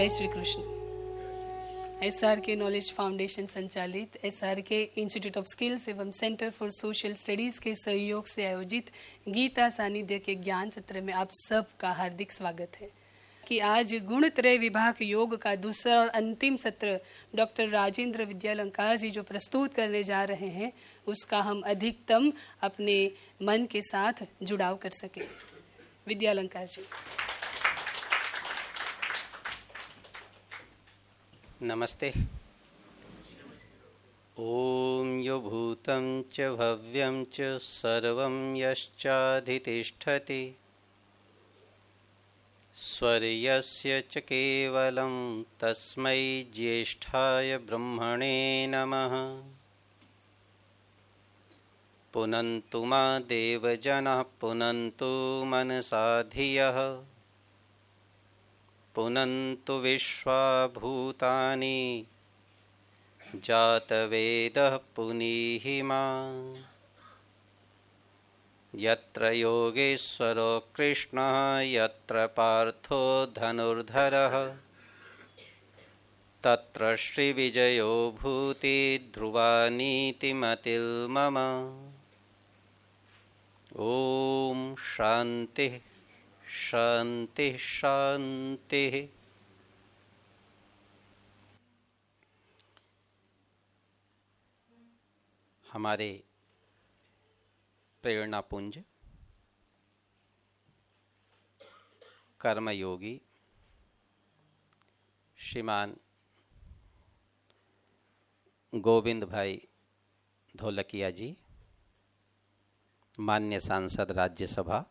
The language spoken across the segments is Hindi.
जय Shri Krishna. SRK knowledge foundation संचालित SRK इंस्टीट्यूट ऑफ स्किल्स एवं सेंटर फॉर सोशल स्टडीज के सहयोग से आयोजित गीता सानिध्य के ज्ञान सत्र में आप सबका हार्दिक स्वागत है। कि आज गुणत्रय विभाग योग का दूसरा और अंतिम सत्र डॉक्टर राजेंद्र विद्यालंकार जी जो प्रस्तुत करने जा रहे हैं, उसका हम अधिकतम अपने मन के साथ जुड़ाव कर सके। विद्यालंकार जी। नमस्ते। ओम यो भूतं च भव्यं च सर्वं यश्चाधितिष्ठति स्वर्यस्य च केवलं तस्मै ज्येष्ठाय ब्रह्मणे नमः। पुनन्तु मा देवजनः पुनन्तु मनसा धियः पुनन्तु विश्वा भूतानि जातवेदः पुनीहि माम्। यत्र योगेश्वरो कृष्णः यत्र पार्थो धनुर्धरः तत्र श्रीविजयो भूति ध्रुवा नीतिमतिर्मम। ॐ शान्ति शांति शांति। हमारे प्रेरणा पुंज कर्मयोगी श्रीमान गोविंद भाई ढोलकिया जी, माननीय सांसद राज्यसभा,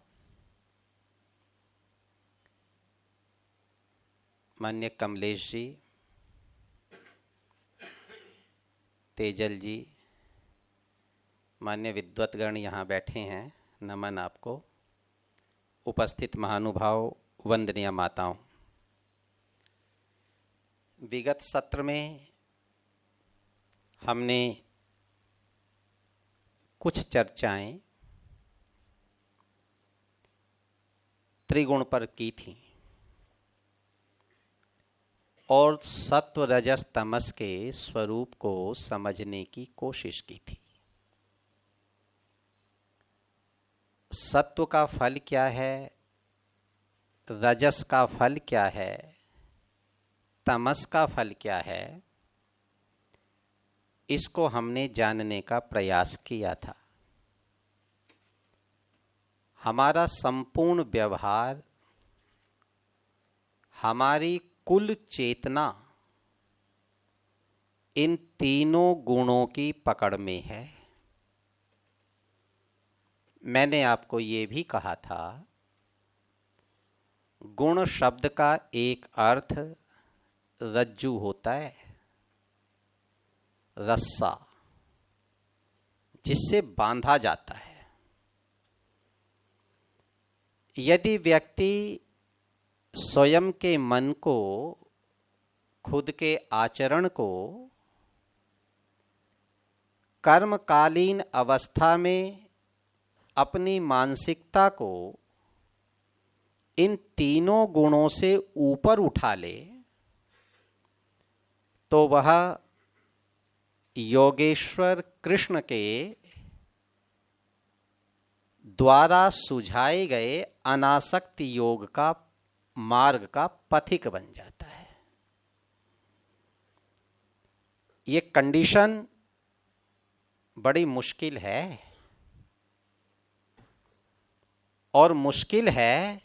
माननीय कमलेश जी, तेजल जी, माननीय विद्वतगण यहाँ बैठे हैं, नमन आपको। उपस्थित महानुभाव, वंदनीय माताओं। विगत सत्र में हमने कुछ चर्चाएं त्रिगुण पर की थी और सत्व रजस तमस के स्वरूप को समझने की कोशिश की थी। सत्व का फल क्या है, रजस का फल क्या है, तमस का फल क्या है, इसको हमने जानने का प्रयास किया था। हमारा संपूर्ण व्यवहार, हमारी कुल चेतना इन तीनों गुणों की पकड़ में है। मैंने आपको ये भी कहा था, गुण शब्द का एक अर्थ रज्जू होता है, रस्सा जिससे बांधा जाता है। यदि व्यक्ति स्वयं के मन को, खुद के आचरण को कर्मकालीन अवस्था में अपनी मानसिकता को इन तीनों गुणों से ऊपर उठा ले, तो वह योगेश्वर कृष्ण के द्वारा सुझाए गए अनासक्त योग का मार्ग का पथिक बन जाता है। ये कंडीशन बड़ी मुश्किल है, और मुश्किल है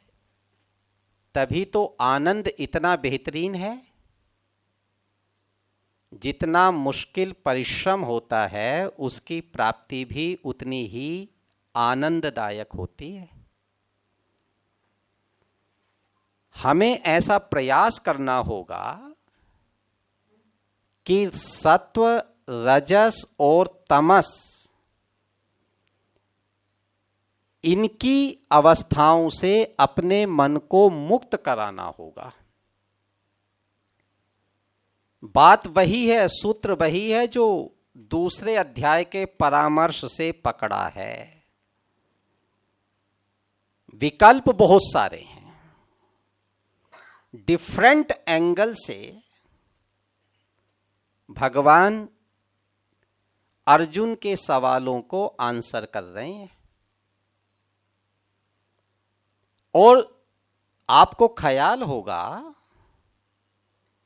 तभी तो आनंद इतना बेहतरीन है। जितना मुश्किल परिश्रम होता है उसकी प्राप्ति भी उतनी ही आनंददायक होती है। हमें ऐसा प्रयास करना होगा कि सत्व, रजस और तमस, इनकी अवस्थाओं से अपने मन को मुक्त कराना होगा। बात वही है, सूत्र वही है जो दूसरे अध्याय के परामर्श से पकड़ा है। विकल्प बहुत सारे हैं, डिफरेंट एंगल से भगवान अर्जुन के सवालों को आंसर कर रहे हैं। और आपको ख्याल होगा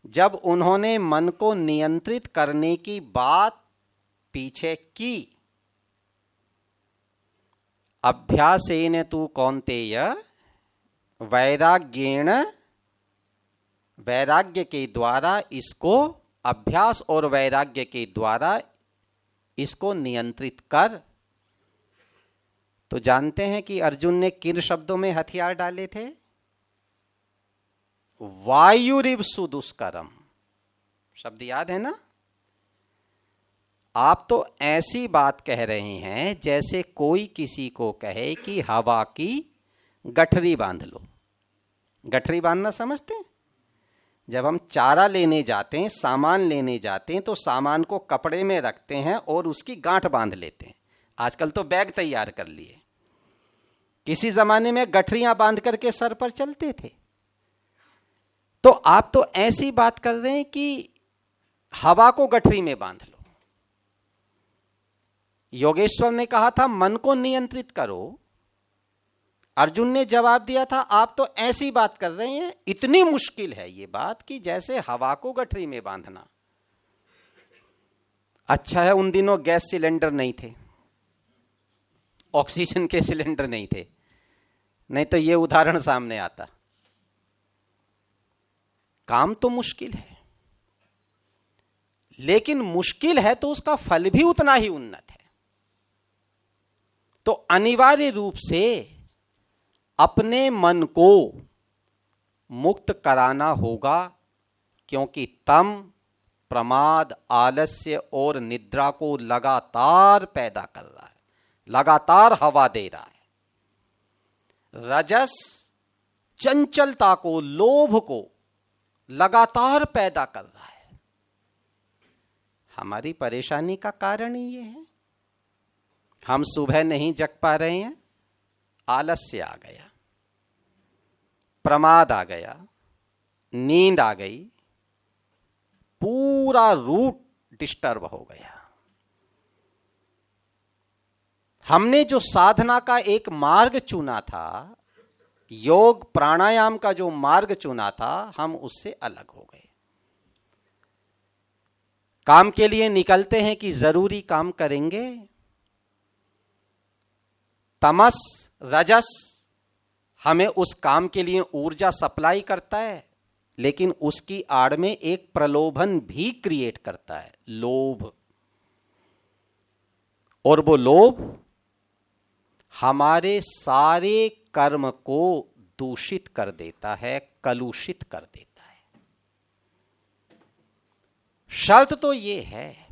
जब उन्होंने मन को नियंत्रित करने की बात पीछे की, अभ्यासेन तु कौन्तेय वैराग्येण, वैराग्य के द्वारा इसको, अभ्यास और वैराग्य के द्वारा इसको नियंत्रित कर। तो जानते हैं कि अर्जुन ने किन शब्दों में हथियार डाले थे? वायुरिव सुदुष्करम शब्द याद है ना? आप तो ऐसी बात कह रहे हैं जैसे कोई किसी को कहे कि हवा की गठरी बांध लो। गठरी बांधना समझते हैं? जब हम चारा लेने जाते हैं, सामान लेने जाते हैं, तो सामान को कपड़े में रखते हैं और उसकी गांठ बांध लेते हैं। आजकल तो बैग तैयार कर लिए। किसी जमाने में गठरियां बांध करके सर पर चलते थे। तो आप तो ऐसी बात कर रहे हैं कि हवा को गठरी में बांध लो। योगेश्वर ने कहा था मन को नियंत्रित करो। अर्जुन ने जवाब दिया था आप तो ऐसी बात कर रहे हैं, इतनी मुश्किल है ये बात कि जैसे हवा को गठरी में बांधना। अच्छा है उन दिनों गैस सिलेंडर नहीं थे, ऑक्सीजन के सिलेंडर नहीं थे, नहीं तो ये उदाहरण सामने आता। काम तो मुश्किल है, लेकिन मुश्किल है तो उसका फल भी उतना ही उन्नत है। तो अनिवार्य रूप से अपने मन को मुक्त कराना होगा, क्योंकि तम, प्रमाद, आलस्य और निद्रा को लगातार पैदा कर रहा है, लगातार हवा दे रहा है। रजस चंचलता को, लोभ को लगातार पैदा कर रहा है। हमारी परेशानी का कारण ही ये है। हम सुबह नहीं जग पा रहे हैं, आलस्य आ गया, प्रमाद आ गया, नींद आ गई, पूरा रूट डिस्टर्ब हो गया। हमने जो साधना का एक मार्ग चुना था, योग प्राणायाम का जो मार्ग चुना था, हम उससे अलग हो गए। काम के लिए निकलते हैं कि जरूरी काम करेंगे। तमस, रजस हमें उस काम के लिए ऊर्जा सप्लाई करता है, लेकिन उसकी आड़ में एक प्रलोभन भी क्रिएट करता है, लोभ। और वो लोभ हमारे सारे कर्म को दूषित कर देता है, कलुषित कर देता है। शर्त तो ये है,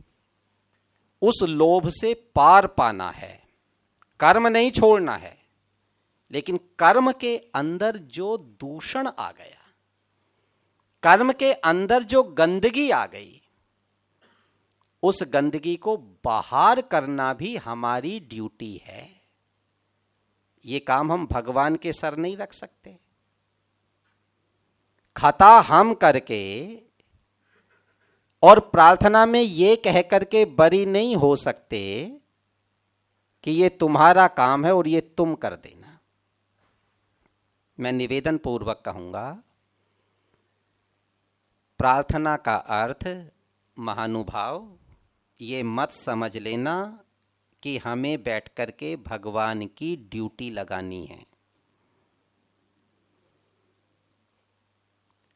उस लोभ से पार पाना है, कर्म नहीं छोड़ना है। लेकिन कर्म के अंदर जो दूषण आ गया, कर्म के अंदर जो गंदगी आ गई, उस गंदगी को बाहर करना भी हमारी ड्यूटी है। ये काम हम भगवान के सर नहीं रख सकते। खता हम करके और प्रार्थना में ये कह करके बरी नहीं हो सकते कि ये तुम्हारा काम है और ये तुम कर देना। मैं निवेदन पूर्वक कहूंगा, प्रार्थना का अर्थ महानुभाव ये मत समझ लेना कि हमें बैठ करके भगवान की ड्यूटी लगानी है।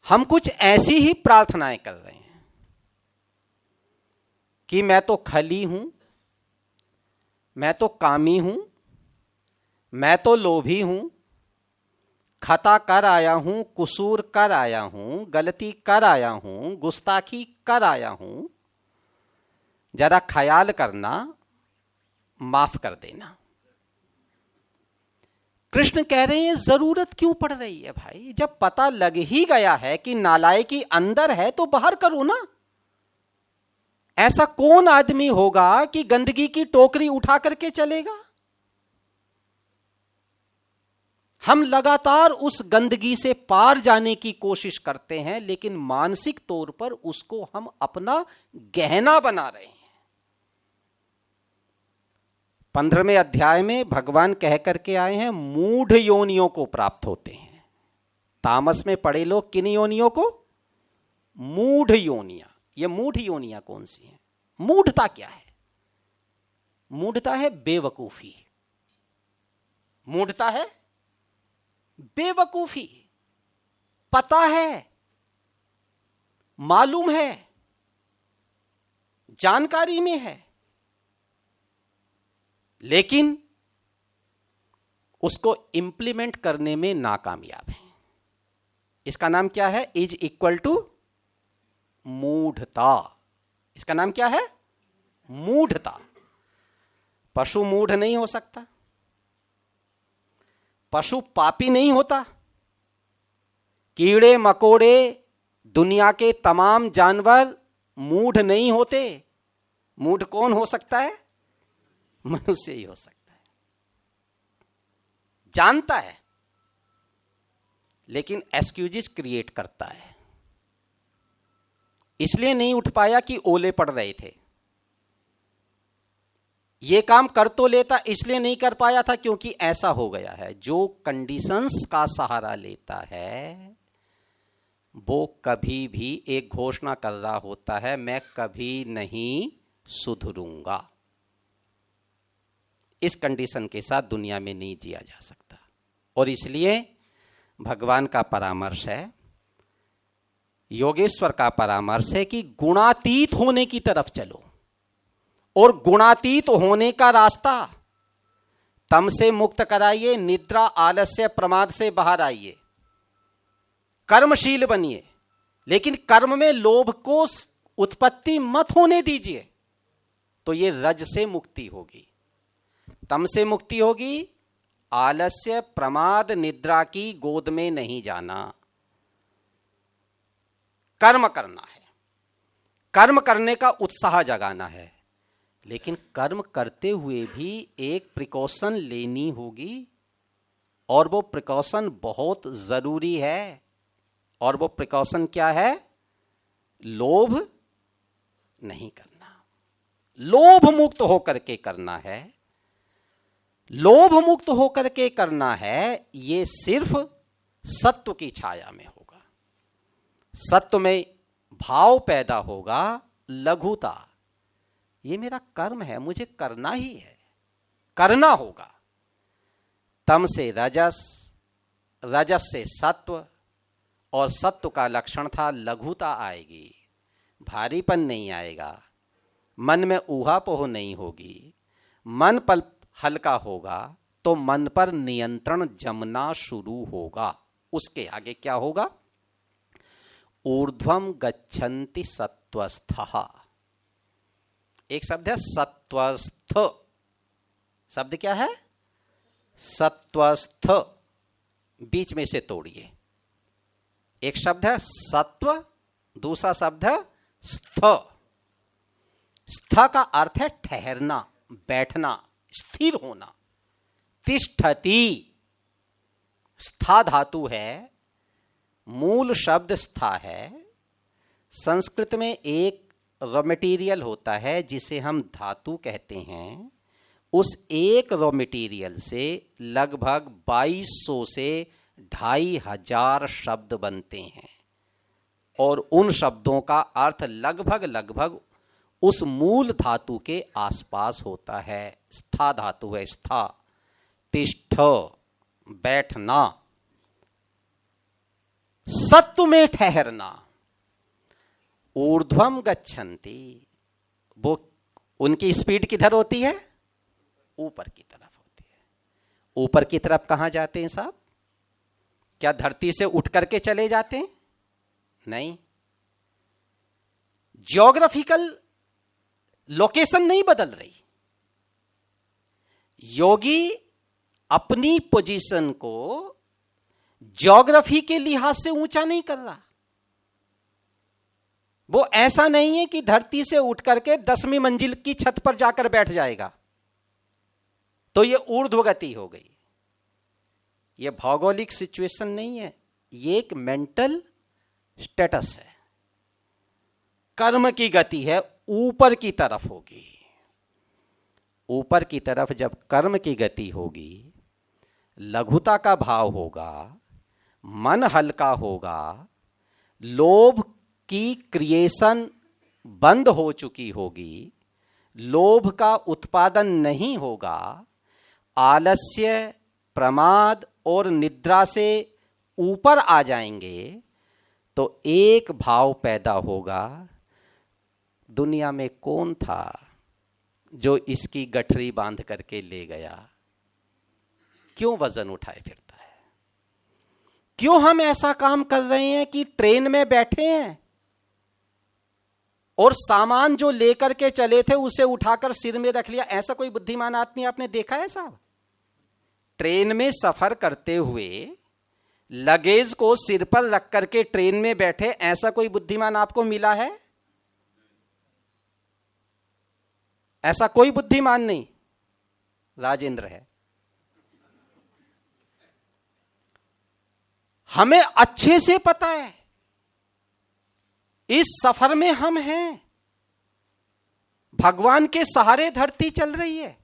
हम कुछ ऐसी ही प्रार्थनाएं कर रहे हैं कि मैं तो खली हूं, मैं तो कामी हूं, मैं तो लोभी हूं, खता कर आया हूं, कुसूर कर आया हूं, गलती कर आया हूं, गुस्ताखी कर आया हूं, जरा ख्याल करना, माफ कर देना। कृष्ण कह रहे हैं जरूरत क्यों पड़ रही है भाई? जब पता लग ही गया है कि नालायकी अंदर है तो बाहर करो ना। ऐसा कौन आदमी होगा कि गंदगी की टोकरी उठा करके चलेगा? हम लगातार उस गंदगी से पार जाने की कोशिश करते हैं, लेकिन मानसिक तौर पर उसको हम अपना गहना बना रहे हैं। 15वें अध्याय में भगवान कह करके आए हैं, मूढ़ योनियों को प्राप्त होते हैं। तामस में पड़े लोग किन योनियों को? मूढ़ योनियां। ये मूढ़ योनियां कौन सी हैं? मूढ़ता क्या है? मूढ़ता है बेवकूफी। मूढ़ता है बेवकूफी। पता है, मालूम है, जानकारी में है, लेकिन उसको इंप्लीमेंट करने में नाकामयाब है। इसका नाम क्या है? इज इक्वल टू मूढ़ता। इसका नाम क्या है? मूढ़ता। पशु मूढ़ नहीं हो सकता, पशु पापी नहीं होता, कीड़े मकोड़े दुनिया के तमाम जानवर मूढ़ नहीं होते। मूढ़ कौन हो सकता है? मनुष्य ही हो सकता है। जानता है लेकिन एक्सक्यूजेस क्रिएट करता है। इसलिए नहीं उठ पाया कि ओले पड़ रहे थे। ये काम कर तो लेता, इसलिए नहीं कर पाया था क्योंकि ऐसा हो गया है। जो कंडीशंस का सहारा लेता है वो कभी भी एक घोषणा कर रहा होता है, मैं कभी नहीं सुधरूंगा। इस कंडीशन के साथ दुनिया में नहीं जिया जा सकता। और इसलिए भगवान का परामर्श है, योगेश्वर का परामर्श है कि गुणातीत होने की तरफ चलो। और गुणातीत होने का रास्ता, तम से मुक्त कराइए, निद्रा आलस्य प्रमाद से बाहर आइए, कर्मशील बनिए, लेकिन कर्म में लोभ को उत्पत्ति मत होने दीजिए। तो ये रज से मुक्ति होगी, तम से मुक्ति होगी। आलस्य प्रमाद निद्रा की गोद में नहीं जाना। कर्म करना है, कर्म करने का उत्साह जगाना है, लेकिन कर्म करते हुए भी एक प्रिकॉशन लेनी होगी। और वो प्रिकॉशन बहुत जरूरी है। और वो प्रिकॉशन क्या है? लोभ नहीं करना। लोभ मुक्त होकर के करना है। लोभ मुक्त होकर के करना है, ये सिर्फ सत्व की छाया में होगा। सत्व में भाव पैदा होगा, लघुता। ये मेरा कर्म है, मुझे करना ही है, करना होगा। तम से रजस, रजस से सत्व, और सत्व का लक्षण था लघुता आएगी, भारीपन नहीं आएगा, मन में ऊहापोह नहीं होगी, मन पर हल्का होगा तो मन पर नियंत्रण जमना शुरू होगा। उसके आगे क्या होगा? ऊर्ध्वम गच्छन्ति सत्वस्थः। एक शब्द है सत्वस्थ। शब्द क्या है? सत्वस्थ। बीच में से तोड़िए। एक शब्द है सत्व, दूसरा शब्द है स्थ। स्थ का अर्थ है ठहरना, बैठना, स्थिर होना। तिष्ठति स्था धातु है, मूल शब्द स्था है। संस्कृत में एक रॉ मटेरियल होता है जिसे हम धातु कहते हैं। उस एक रॉ मटेरियल से लगभग 2200 से 2500 शब्द बनते हैं, और उन शब्दों का अर्थ लगभग उस मूल धातु के आसपास होता है। स्था धातु है, स्था, तिष्ठ, बैठना, सत्व में ठहरना। ऊर्ध्वम गच्छन्ति, वो उनकी स्पीड किधर होती है? ऊपर की तरफ होती है। ऊपर की तरफ कहां जाते हैं साहब? क्या धरती से उठ करके चले जाते हैं? नहीं। ज्योग्राफिकल लोकेशन नहीं बदल रही। योगी अपनी पोजीशन को ज्योग्राफी के लिहाज से ऊंचा नहीं कर रहा। वो ऐसा नहीं है कि धरती से उठ करके 10वीं मंजिल की छत पर जाकर बैठ जाएगा तो ये ऊर्ध्व गति हो गई। ये भौगोलिक सिचुएशन नहीं है, ये एक मेंटल स्टेटस है। कर्म की गति है, ऊपर की तरफ होगी। ऊपर की तरफ जब कर्म की गति होगी, लघुता का भाव होगा, मन हल्का होगा, लोभ की क्रिएशन बंद हो चुकी होगी, लोभ का उत्पादन नहीं होगा, आलस्य, प्रमाद और निद्रा से ऊपर आ जाएंगे, तो एक भाव पैदा होगा, दुनिया में कौन था जो इसकी गठरी बांध करके ले गया? क्यों वजन उठाए फिरता है? क्यों हम ऐसा काम कर रहे हैं कि ट्रेन में बैठे हैं और सामान जो लेकर के चले थे उसे उठाकर सिर में रख लिया? ऐसा कोई बुद्धिमान आदमी आपने देखा है साहब? ट्रेन में सफर करते हुए लगेज को सिर पर रख करके ट्रेन में बैठे, ऐसा कोई बुद्धिमान आपको मिला है? ऐसा कोई बुद्धिमान नहीं, राजेंद्र है। हमें अच्छे से पता है इस सफर में हम हैं, भगवान के सहारे धरती चल रही है,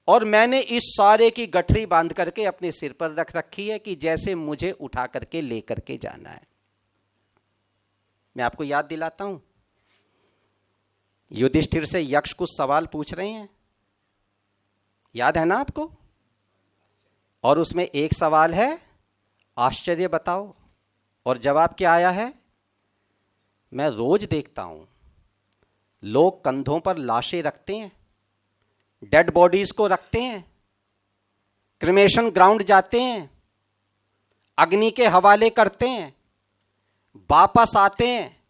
और मैंने इस सारे की गठरी बांध करके अपने सिर पर रख रखी है कि जैसे मुझे उठा करके लेकर के जाना है। मैं आपको याद दिलाता हूं, युधिष्ठिर से यक्ष कुछ सवाल पूछ रहे हैं, याद है ना आपको? और उसमें एक सवाल है, आश्चर्य बताओ, और जवाब क्या आया है? मैं रोज देखता हूं लोग कंधों पर लाशें रखते हैं, डेड बॉडीज को रखते हैं, क्रिमेशन ग्राउंड जाते हैं, अग्नि के हवाले करते हैं, वापस आते हैं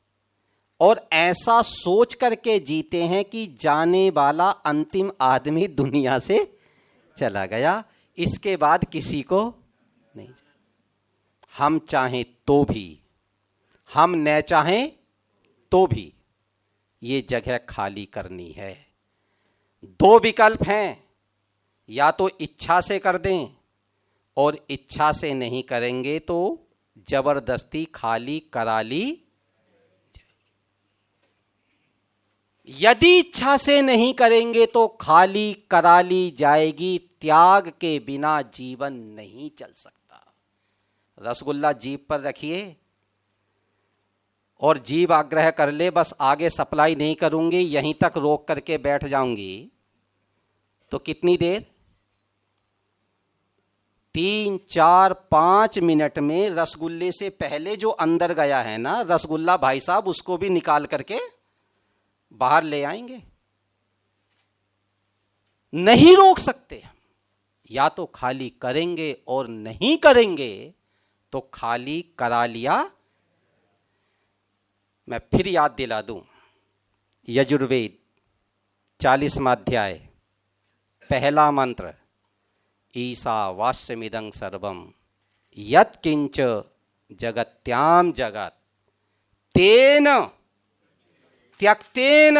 और ऐसा सोच करके जीते हैं कि जाने वाला अंतिम आदमी दुनिया से चला गया, इसके बाद किसी को नहीं। हम चाहें तो भी, हम न चाहें तो भी ये जगह खाली करनी है। दो विकल्प हैं, या तो इच्छा से कर दें, और इच्छा से नहीं करेंगे तो जबरदस्ती खाली करा ली। यदि इच्छा से नहीं करेंगे तो खाली करा ली जाएगी। त्याग के बिना जीवन नहीं चल सकता। रसगुल्ला जीभ पर रखिए और जीभ आग्रह कर ले, बस आगे सप्लाई नहीं करूंगी, यहीं तक रोक करके बैठ जाऊंगी, तो कितनी देर? 3, 4, 5 मिनट में रसगुल्ले से पहले जो अंदर गया है ना रसगुल्ला, भाई साहब उसको भी निकाल करके बाहर ले आएंगे। नहीं रोक सकते हम, या तो खाली करेंगे और नहीं करेंगे तो खाली करा लिया। मैं फिर याद दिला दूं, यजुर्वेद 40वां अध्याय, पहला मंत्र, ईशावास्यमिदं सर्वं यत् किंच जगत्याम जगत तेन त्यक्तेन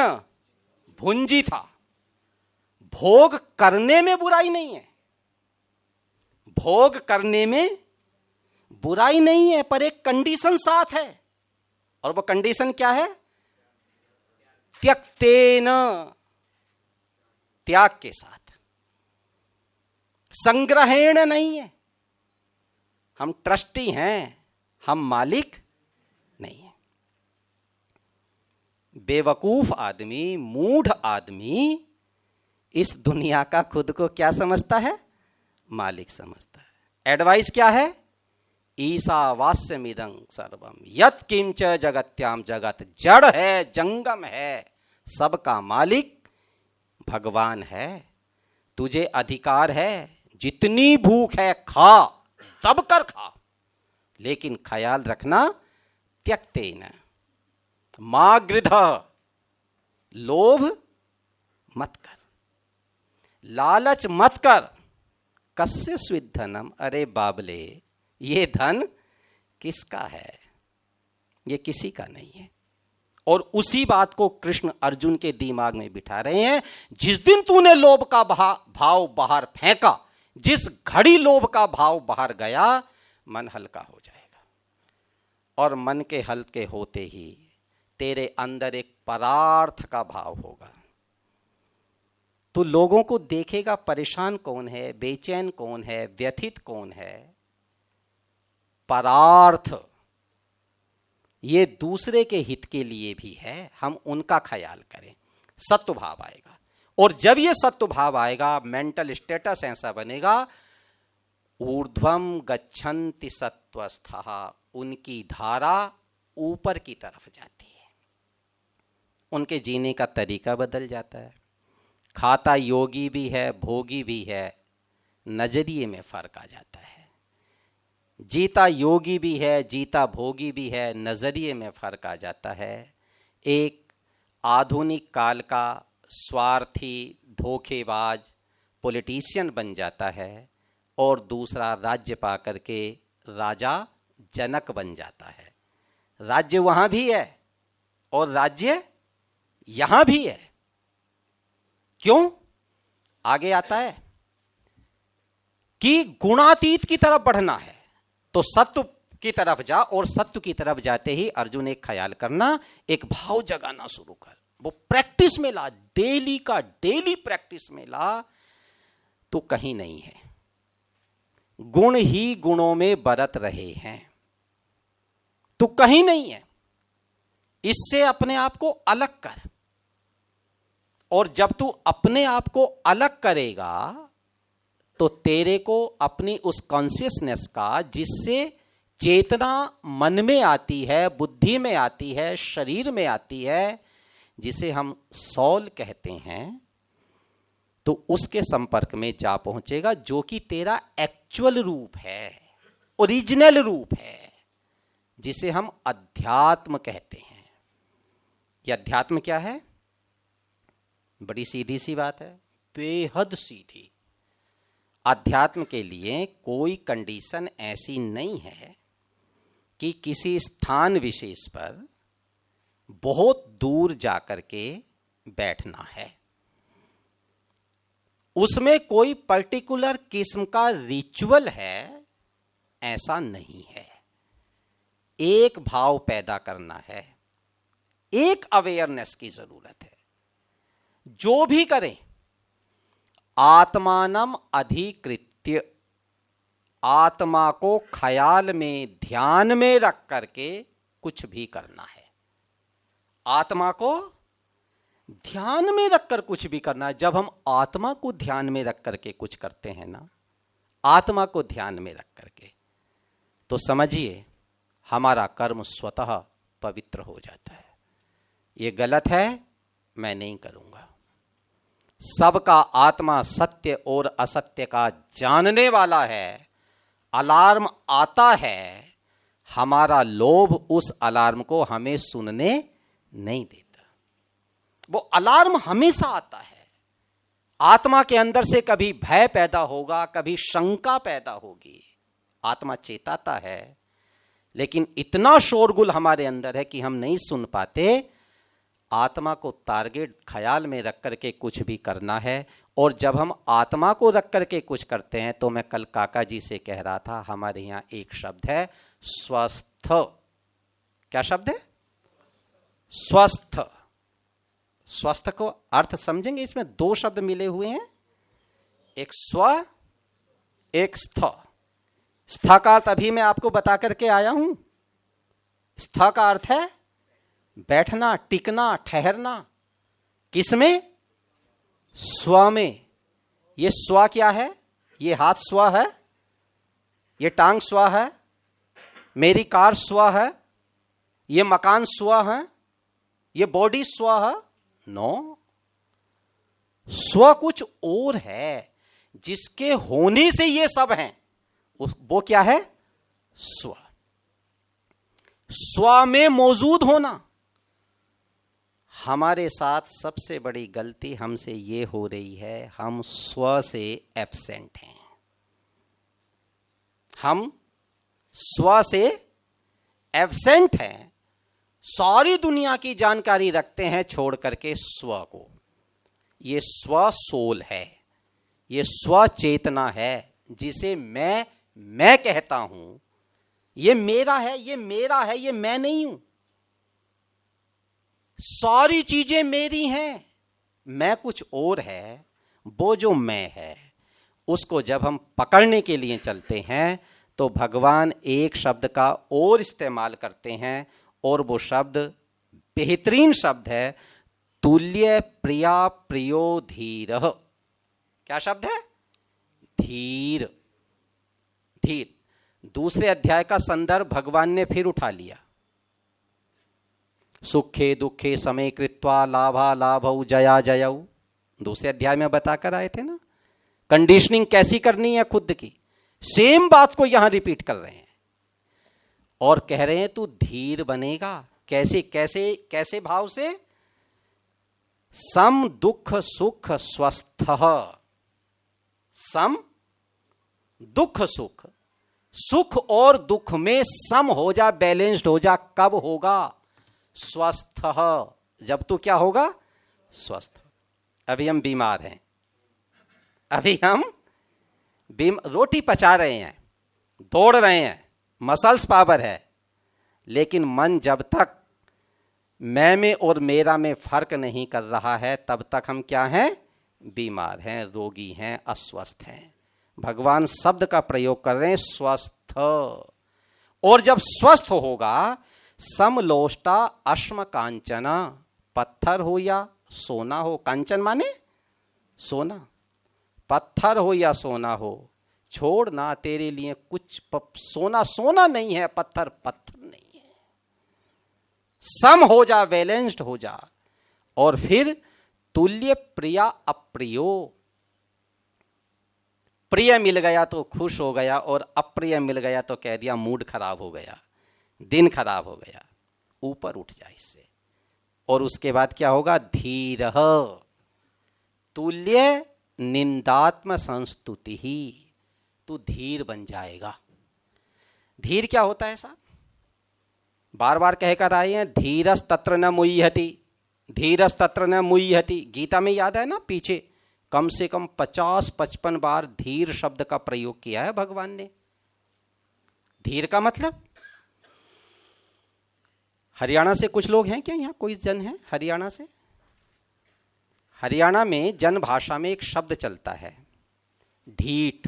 भुंजिथा। भोग करने में बुराई नहीं है, भोग करने में बुराई नहीं है, पर एक कंडीशन साथ है, और वो कंडीशन क्या है? त्यक्तेन, त्याग के साथ, संग्रहेण नहीं है। हम ट्रस्टी हैं, हम मालिक नहीं है। बेवकूफ आदमी, मूढ़ आदमी इस दुनिया का खुद को क्या समझता है? मालिक समझता है। एडवाइस क्या है? ईशावास्यमिदं सर्वम यत् किंच जगत्याम जगत। जड़ है, जंगम है, सबका मालिक भगवान है। तुझे अधिकार है, जितनी भूख है खा, दब कर खा, लेकिन ख्याल रखना त्यक्तेन मा गृधः, लोभ मत कर, लालच मत कर। कस्य स्विद् धनम, अरे बाबले ये धन किसका है? ये किसी का नहीं है। और उसी बात को कृष्ण अर्जुन के दिमाग में बिठा रहे हैं। जिस दिन तूने लोभ का भाव बाहर फेंका, जिस घड़ी लोभ का भाव बाहर गया, मन हल्का हो जाएगा। और मन के हल्के होते ही तेरे अंदर एक परार्थ का भाव होगा। तो लोगों को देखेगा, परेशान कौन है, बेचैन कौन है, व्यथित कौन है, परार्थ ये दूसरे के हित के लिए भी है, हम उनका ख्याल करें, सत्व भाव आएगा। और जब ये सत्व भाव आएगा, मेंटल स्टेटस ऐसा बनेगा, ऊर्ध्वम गच्छन्ति सत्वस्थः, उनकी धारा ऊपर की तरफ जाती है, उनके जीने का तरीका बदल जाता है। खाता योगी भी है, भोगी भी है, नजरिए में फर्क आ जाता है। जीता योगी भी है, जीता भोगी भी है, नजरिए में फर्क आ जाता है। एक आधुनिक काल का स्वार्थी धोखेबाज पॉलिटिशियन बन जाता है, और दूसरा राज्य पा करके राजा जनक बन जाता है। राज्य वहां भी है और राज्य यहां भी है। क्यों? आगे आता है कि गुणातीत की तरफ बढ़ना है तो सत्व की तरफ जा, और सत्व की तरफ जाते ही अर्जुन एक ख्याल करना, एक भाव जगाना शुरू कर, वो प्रैक्टिस में ला, डेली का डेली प्रैक्टिस में ला। तो कहीं नहीं है, गुण ही गुणों में बरत रहे हैं, तो कहीं नहीं है। इससे अपने आप को अलग कर, और जब तू अपने आप को अलग करेगा तो तेरे को अपनी उस कॉन्शियसनेस का, जिससे चेतना मन में आती है, बुद्धि में आती है, शरीर में आती है, जिसे हम सौल कहते हैं, तो उसके संपर्क में जा पहुंचेगा, जो कि तेरा एक्चुअल रूप है, ओरिजिनल रूप है, जिसे हम अध्यात्म कहते हैं। यह अध्यात्म क्या है? बड़ी सीधी सी बात है, बेहद सीधी। अध्यात्म के लिए कोई कंडीशन ऐसी नहीं है कि किसी स्थान विशेष पर बहुत दूर जाकर के बैठना है, उसमें कोई पर्टिकुलर किस्म का रिचुअल है, ऐसा नहीं है। एक भाव पैदा करना है, एक अवेयरनेस की जरूरत है। जो भी करें, आत्मानम अधिकृत्य, आत्मा को ख्याल में, ध्यान में रख करके कुछ भी करना है। आत्मा को ध्यान में रखकर कुछ भी करना है। जब हम आत्मा को ध्यान में रख करके कुछ करते हैं ना, आत्मा को ध्यान में रख करके, तो समझिए हमारा कर्म स्वतः पवित्र हो जाता है। ये गलत है, मैं नहीं करूंगा। सबका आत्मा सत्य और असत्य का जानने वाला है। अलार्म आता है, हमारा लोभ उस अलार्म को हमें सुनने नहीं देता। वो अलार्म हमेशा आता है। आत्मा के अंदर से कभी भय पैदा होगा, कभी शंका पैदा होगी, आत्मा चेताता है, लेकिन इतना शोरगुल हमारे अंदर है कि हम नहीं सुन पाते। आत्मा को टारगेट ख्याल में रख करके कुछ भी करना है। और जब हम आत्मा को रख करके कुछ करते हैं, तो मैं कल काका जी से कह रहा था, हमारे यहां एक शब्द है स्वस्थ। क्या शब्द है? स्वस्थ। स्वस्थ को अर्थ समझेंगे, इसमें दो शब्द मिले हुए हैं, एक स्व, एक स्थ। स्थ का अर्थ अभी मैं आपको बता करके आया हूं। स्थ का अर्थ है बैठना, टिकना, ठहरना। किसमें? स्व में। ये स्व क्या है? ये हाथ स्व है, ये टांग स्व है, मेरी कार स्व है, ये मकान स्व है, ये बॉडी स्व है। नो, स्व कुछ और है, जिसके होने से ये सब हैं, वो क्या है? स्व। स्व में मौजूद होना। हमारे साथ सबसे बड़ी गलती हमसे ये हो रही है, हम स्व से एब्सेंट हैं। हम स्व से एब्सेंट हैं। सारी दुनिया की जानकारी रखते हैं छोड़ करके स्व को। ये स्व सोल है, ये स्वचेतना है जिसे मैं कहता हूं, ये मेरा है, ये मेरा है, ये मैं नहीं हूं। सारी चीजें मेरी हैं, मैं कुछ और है। वो जो मैं है उसको जब हम पकड़ने के लिए चलते हैं तो भगवान एक शब्द का और इस्तेमाल करते हैं, और वो शब्द बेहतरीन शब्द है, तुल्य प्रिया प्रियो धीर। क्या शब्द है? धीर। धीर। दूसरे अध्याय का संदर्भ भगवान ने फिर उठा लिया। सुखे दुखे समय कृत्वा लाभा लाभौ जया जयौ, दूसरे अध्याय में बताकर आए थे ना, कंडीशनिंग कैसी करनी है खुद की। सेम बात को यहां रिपीट कर रहे हैं और कह रहे हैं तू धीर बनेगा। कैसे कैसे कैसे भाव से? सम दुख सुख स्वस्थ। सम दुख सुख, सुख और दुख में सम हो जा, बैलेंस्ड हो जा। कब होगा? स्वस्थ। जब तू क्या होगा? स्वस्थ। अभी हम बीमार हैं, अभी हम रोटी पचा रहे हैं, दौड़ रहे हैं, मसल्स पावर है, लेकिन मन जब तक मैं में और मेरा में फर्क नहीं कर रहा है तब तक हम क्या हैं? बीमार हैं, रोगी हैं, अस्वस्थ हैं। भगवान शब्द का प्रयोग कर रहे हैं, स्वस्थ। और जब स्वस्थ होगा, समलोष्टा अश्म कांचना, पत्थर हो या सोना हो, कांचन माने सोना, पत्थर हो या सोना हो, छोड़ ना तेरे लिए कुछ। सोना सोना नहीं है, पत्थर पत्थर नहीं है। सम हो जा, बैलेंस्ड हो जा। और फिर तुल्य प्रिया अप्रियो, प्रिय मिल गया तो खुश हो गया, और अप्रिय मिल गया तो कह दिया मूड खराब हो गया, दिन खराब हो गया। ऊपर उठ जा इससे। और उसके बाद क्या होगा? धीर। तुल्य निंदात्म संस्तुति ही, तू धीर बन जाएगा। धीर क्या होता है साहब? बार बार कहकर आए हैं, धीरस तत्र न मुह्यति, धीरस तत्र न मुह्यति। गीता में याद है ना, पीछे कम से कम 50-55 बार धीर शब्द का प्रयोग किया है भगवान ने। धीर का मतलब, हरियाणा से कुछ लोग हैं क्या? यहाँ कोई जन है हरियाणा से? हरियाणा में जन भाषा में एक शब्द चलता है, ढीठ।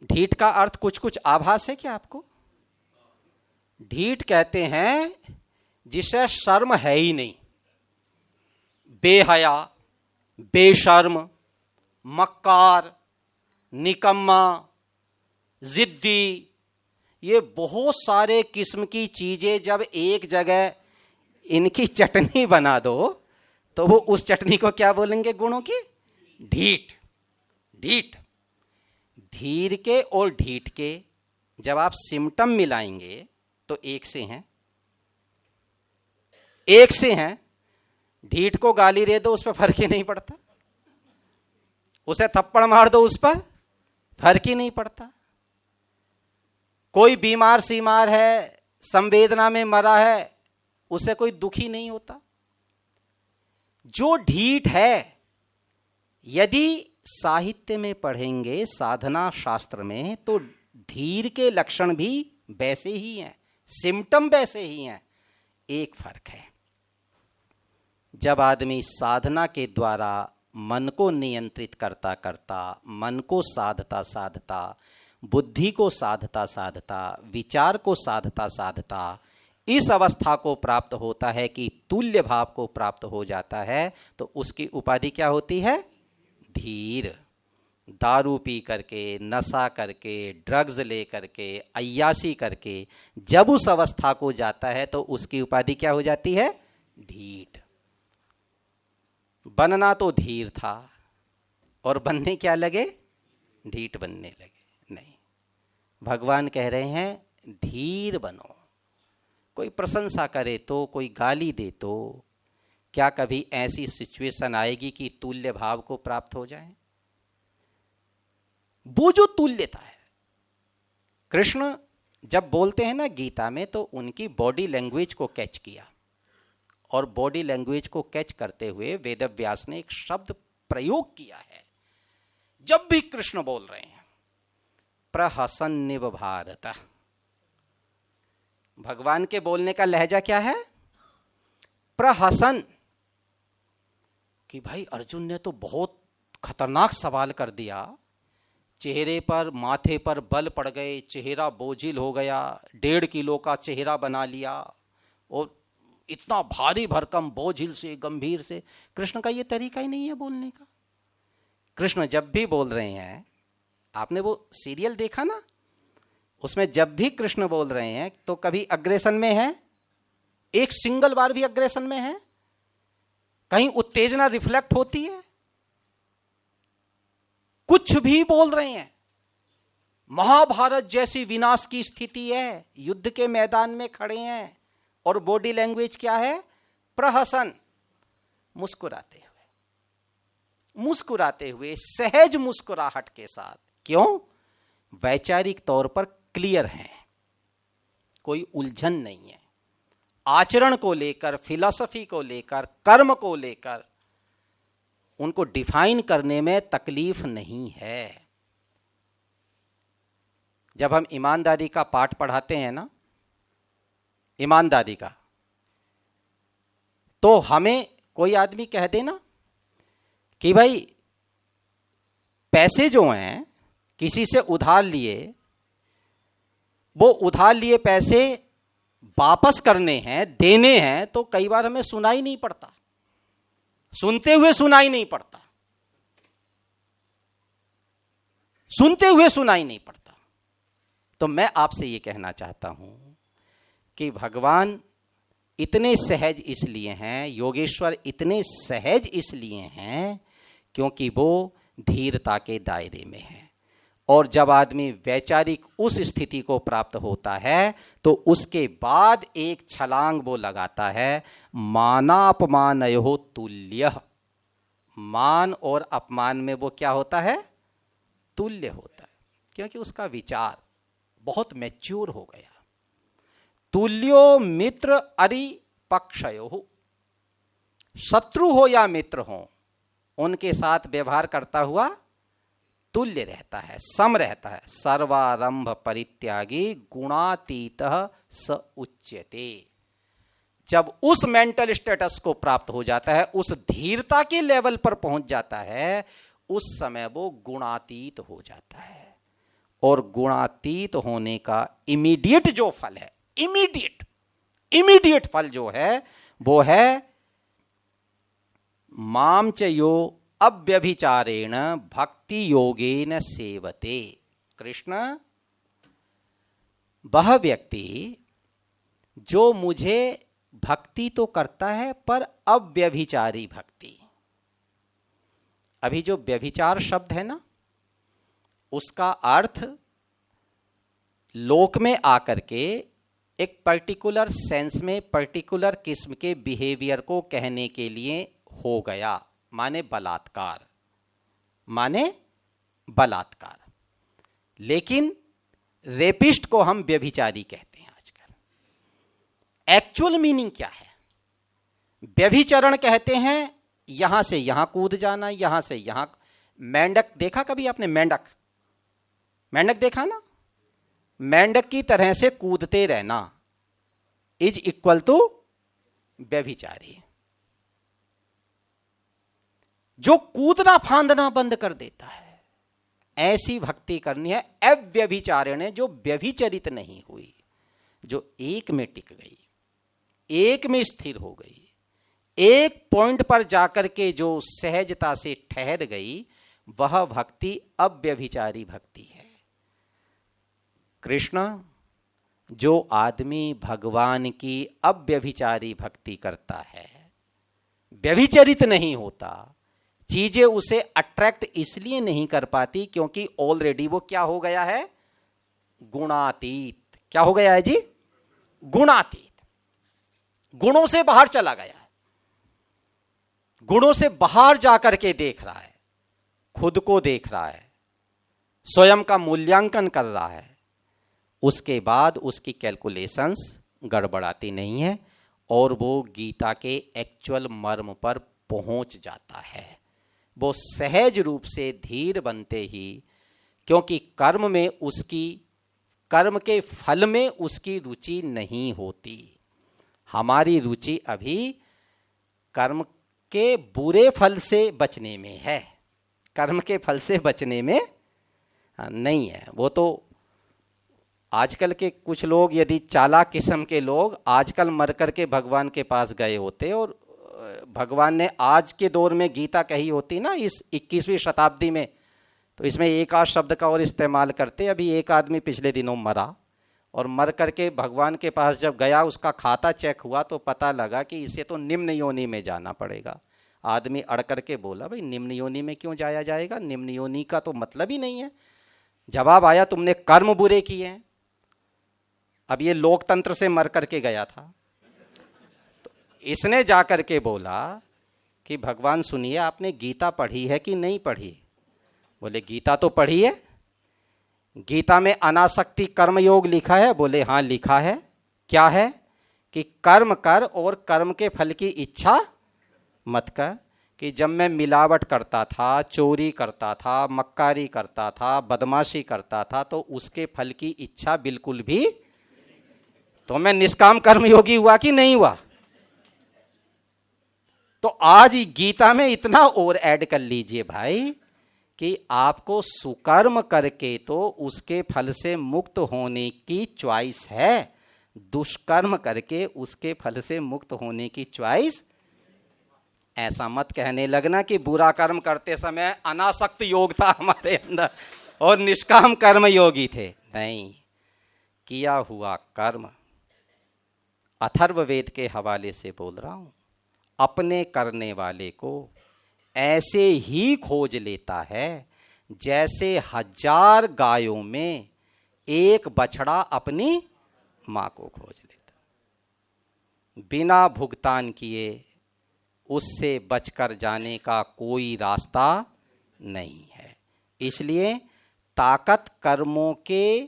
ढीठ का अर्थ कुछ कुछ आभास है क्या आपको? ढीठ कहते हैं जिसे शर्म है ही नहीं, बेहया, बेशर्म, मक्कार, निकम्मा, जिद्दी, ये बहुत सारे किस्म की चीजें जब एक जगह इनकी चटनी बना दो तो वो उस चटनी को क्या बोलेंगे? गुणों की ढीठ। ढीठ। धीर के और ढीठ के जब आप सिम्टम मिलाएंगे तो एक से हैं, एक से हैं। ढीठ को गाली दे दो, उस पर फर्क ही नहीं पड़ता। उसे थप्पड़ मार दो, उस पर फर्क ही नहीं पड़ता। कोई बीमार सीमार है, संवेदना में मरा है, उसे कोई दुखी नहीं होता। जो ढीठ है, यदि साहित्य में पढ़ेंगे, साधना शास्त्र में, तो धीर के लक्षण भी वैसे ही हैं, सिम्टम वैसे ही हैं। एक फर्क है, जब आदमी साधना के द्वारा मन को नियंत्रित करता करता, मन को साधता साधता, बुद्धि को साधता साधता, विचार को साधता साधता इस अवस्था को प्राप्त होता है कि तुल्य भाव को प्राप्त हो जाता है, तो उसकी उपाधि क्या होती है? धीर। दारू पी करके, नशा करके, ड्रग्स ले करके, अय्यासी करके जब उस अवस्था को जाता है तो उसकी उपाधि क्या हो जाती है? ढीठ। बनना तो धीर था और बनने क्या लगे? ढीठ बनने लगे। नहीं, भगवान कह रहे हैं धीर बनो। कोई प्रशंसा करे तो, कोई गाली दे तो, क्या कभी ऐसी सिचुएशन आएगी कि तुल्य भाव को प्राप्त हो जाए? वो जो तुल्यता है, कृष्ण जब बोलते हैं ना गीता में, तो उनकी बॉडी लैंग्वेज को कैच किया, और बॉडी लैंग्वेज को कैच करते हुए वेदव्यास ने एक शब्द प्रयोग किया है, जब भी कृष्ण बोल रहे हैं प्रहसन्निव भारत। भगवान के बोलने का लहजा क्या है? प्रहसन। कि भाई अर्जुन ने तो बहुत खतरनाक सवाल कर दिया, चेहरे पर माथे पर बल पड़ गए, चेहरा बोझिल हो गया, 1.5 किलो का चेहरा बना लिया और इतना भारी भरकम बोझिल से गंभीर से। कृष्ण का ये तरीका ही नहीं है बोलने का। कृष्ण जब भी बोल रहे हैं, आपने वो सीरियल देखा ना, उसमें जब भी कृष्ण बोल रहे हैं तो कभी अग्रेसन में है, एक सिंगल बार भी अग्रेसन में है, कहीं उत्तेजना रिफ्लेक्ट होती है, कुछ भी बोल रहे हैं। महाभारत जैसी विनाश की स्थिति है, युद्ध के मैदान में खड़े हैं और बॉडी लैंग्वेज क्या है? प्रहसन, मुस्कुराते हुए, सहज मुस्कुराहट के साथ। क्यों? वैचारिक तौर पर क्लियर हैं, कोई उलझन नहीं है। आचरण को लेकर, फिलॉसफी को लेकर, कर्म को लेकर उनको डिफाइन करने में तकलीफ नहीं है। जब हम ईमानदारी का पाठ पढ़ाते हैं ना, ईमानदारी का, तो हमें कोई आदमी कह देना कि भाई पैसे जो हैं किसी से उधार लिए, वो उधार लिए पैसे वापस करने हैं, देने हैं, तो कई बार हमें सुनाई नहीं पड़ता, सुनते हुए सुनाई नहीं पड़ता, सुनते हुए सुनाई नहीं पड़ता। तो मैं आपसे ये कहना चाहता हूं कि भगवान इतने सहज इसलिए हैं, योगेश्वर इतने सहज इसलिए हैं क्योंकि वो धीरता के दायरे में है। और जब आदमी वैचारिक उस स्थिति को प्राप्त होता है तो उसके बाद एक छलांग वो लगाता है, मानापमानयो तुल्य। मान और अपमान में वो क्या होता है? तुल्य होता है, क्योंकि उसका विचार बहुत मैच्योर हो गया। तुल्यो मित्र अरि पक्षयो, शत्रु हो या मित्र हो, उनके साथ व्यवहार करता हुआ तुल्य रहता है, सम रहता है। सर्वारंभ परित्यागी गुणातीतः स उच्यते। जब उस मेंटल स्टेटस को प्राप्त हो जाता है, उस धीरता के लेवल पर पहुंच जाता है, उस समय वो गुणातीत हो जाता है। और गुणातीत होने का इमीडिएट जो फल है, इमीडिएट फल जो है वो है माम च यो अव्यभिचारेण भक्ति योगेन सेवते। कृष्ण, वह व्यक्ति जो मुझे भक्ति तो करता है पर अव्यभिचारी भक्ति। अभी जो व्यभिचार शब्द है ना, उसका अर्थ लोक में आकर के एक पर्टिकुलर सेंस में पर्टिकुलर किस्म के बिहेवियर को कहने के लिए हो गया, माने बलात्कार, लेकिन रेपिस्ट को हम व्यभिचारी कहते हैं आजकल। एक्चुअल मीनिंग क्या है? व्यभिचरण कहते हैं यहां से यहां कूद जाना, यहां से यहां। मेंढक देखा कभी आपने? मेंढक देखा ना? मेंढक की तरह से कूदते रहना इज इक्वल टू व्यभिचारी। जो कूदना फांदना बंद कर देता है, ऐसी भक्ति करनी है। अव्यभिचारिण, जो व्यभिचरित नहीं हुई, जो एक में टिक गई, एक में स्थिर हो गई, एक पॉइंट पर जाकर के जो सहजता से ठहर गई, वह भक्ति अव्यभिचारी भक्ति है। कृष्ण, जो आदमी भगवान की अव्यभिचारी भक्ति करता है, व्यभिचरित नहीं होता, चीजें उसे अट्रैक्ट इसलिए नहीं कर पाती क्योंकि ऑलरेडी वो क्या हो गया है? गुणातीत। क्या हो गया है जी? गुणातीत। गुणों से बाहर चला गया है, गुणों से बाहर जाकर के देख रहा है, खुद को देख रहा है, स्वयं का मूल्यांकन कर रहा है। उसके बाद उसकी कैलकुलेशंस गड़बड़ाती नहीं है और वो गीता के एक्चुअल मर्म पर पहुंच जाता है। वो सहज रूप से धीर बनते ही, क्योंकि कर्म के फल में उसकी रुचि नहीं होती। हमारी रुचि अभी कर्म के बुरे फल से बचने में है, कर्म के फल से बचने में नहीं है। वो तो आजकल के कुछ लोग, यदि चालाक किस्म के लोग आजकल मर करके भगवान के पास गए होते और भगवान ने आज के दौर में गीता कही होती ना इस 21वीं शताब्दी में, तो इसमें एक आध शब्द का और इस्तेमाल करते। अभी एक आदमी पिछले दिनों मरा और मर करके भगवान के पास जब गया, उसका खाता चेक हुआ तो पता लगा कि इसे तो निम्न योनि में जाना पड़ेगा। आदमी अड़ करके बोला, भाई निम्न योनि में क्यों जाया जाएगा, निम्न योनि का तो मतलब ही नहीं है। जवाब आया, तुमने कर्म बुरे किए हैं। अब ये लोकतंत्र से मर करके गया था, तो इसने जाकर के बोला कि भगवान सुनिए, आपने गीता पढ़ी है कि नहीं पढ़ी? बोले गीता तो पढ़ी है। गीता में अनासक्ति कर्म योग लिखा है? बोले हाँ लिखा है। क्या है? कि कर्म कर और कर्म के फल की इच्छा मत कर। कि जब मैं मिलावट करता था, चोरी करता था, मक्कारी करता था, बदमाशी करता था, तो उसके फल की इच्छा बिल्कुल भी, तो मैं निष्काम कर्मयोगी हुआ कि नहीं हुआ? तो आज गीता में इतना और ऐड कर लीजिए भाई कि आपको सुकर्म करके तो उसके फल से मुक्त होने की चॉइस है, दुष्कर्म करके उसके फल से मुक्त होने की चॉइस। ऐसा मत कहने लगना कि बुरा कर्म करते समय अनासक्त योग था हमारे अंदर और निष्काम कर्म योगी थे। नहीं, किया हुआ कर्म, अथर्ववेद के हवाले से बोल रहा हूं, अपने करने वाले को ऐसे ही खोज लेता है जैसे 1000 गायों में एक बछड़ा अपनी मां को खोज लेता। बिना भुगतान किए उससे बचकर जाने का कोई रास्ता नहीं है। इसलिए ताकत कर्मों के,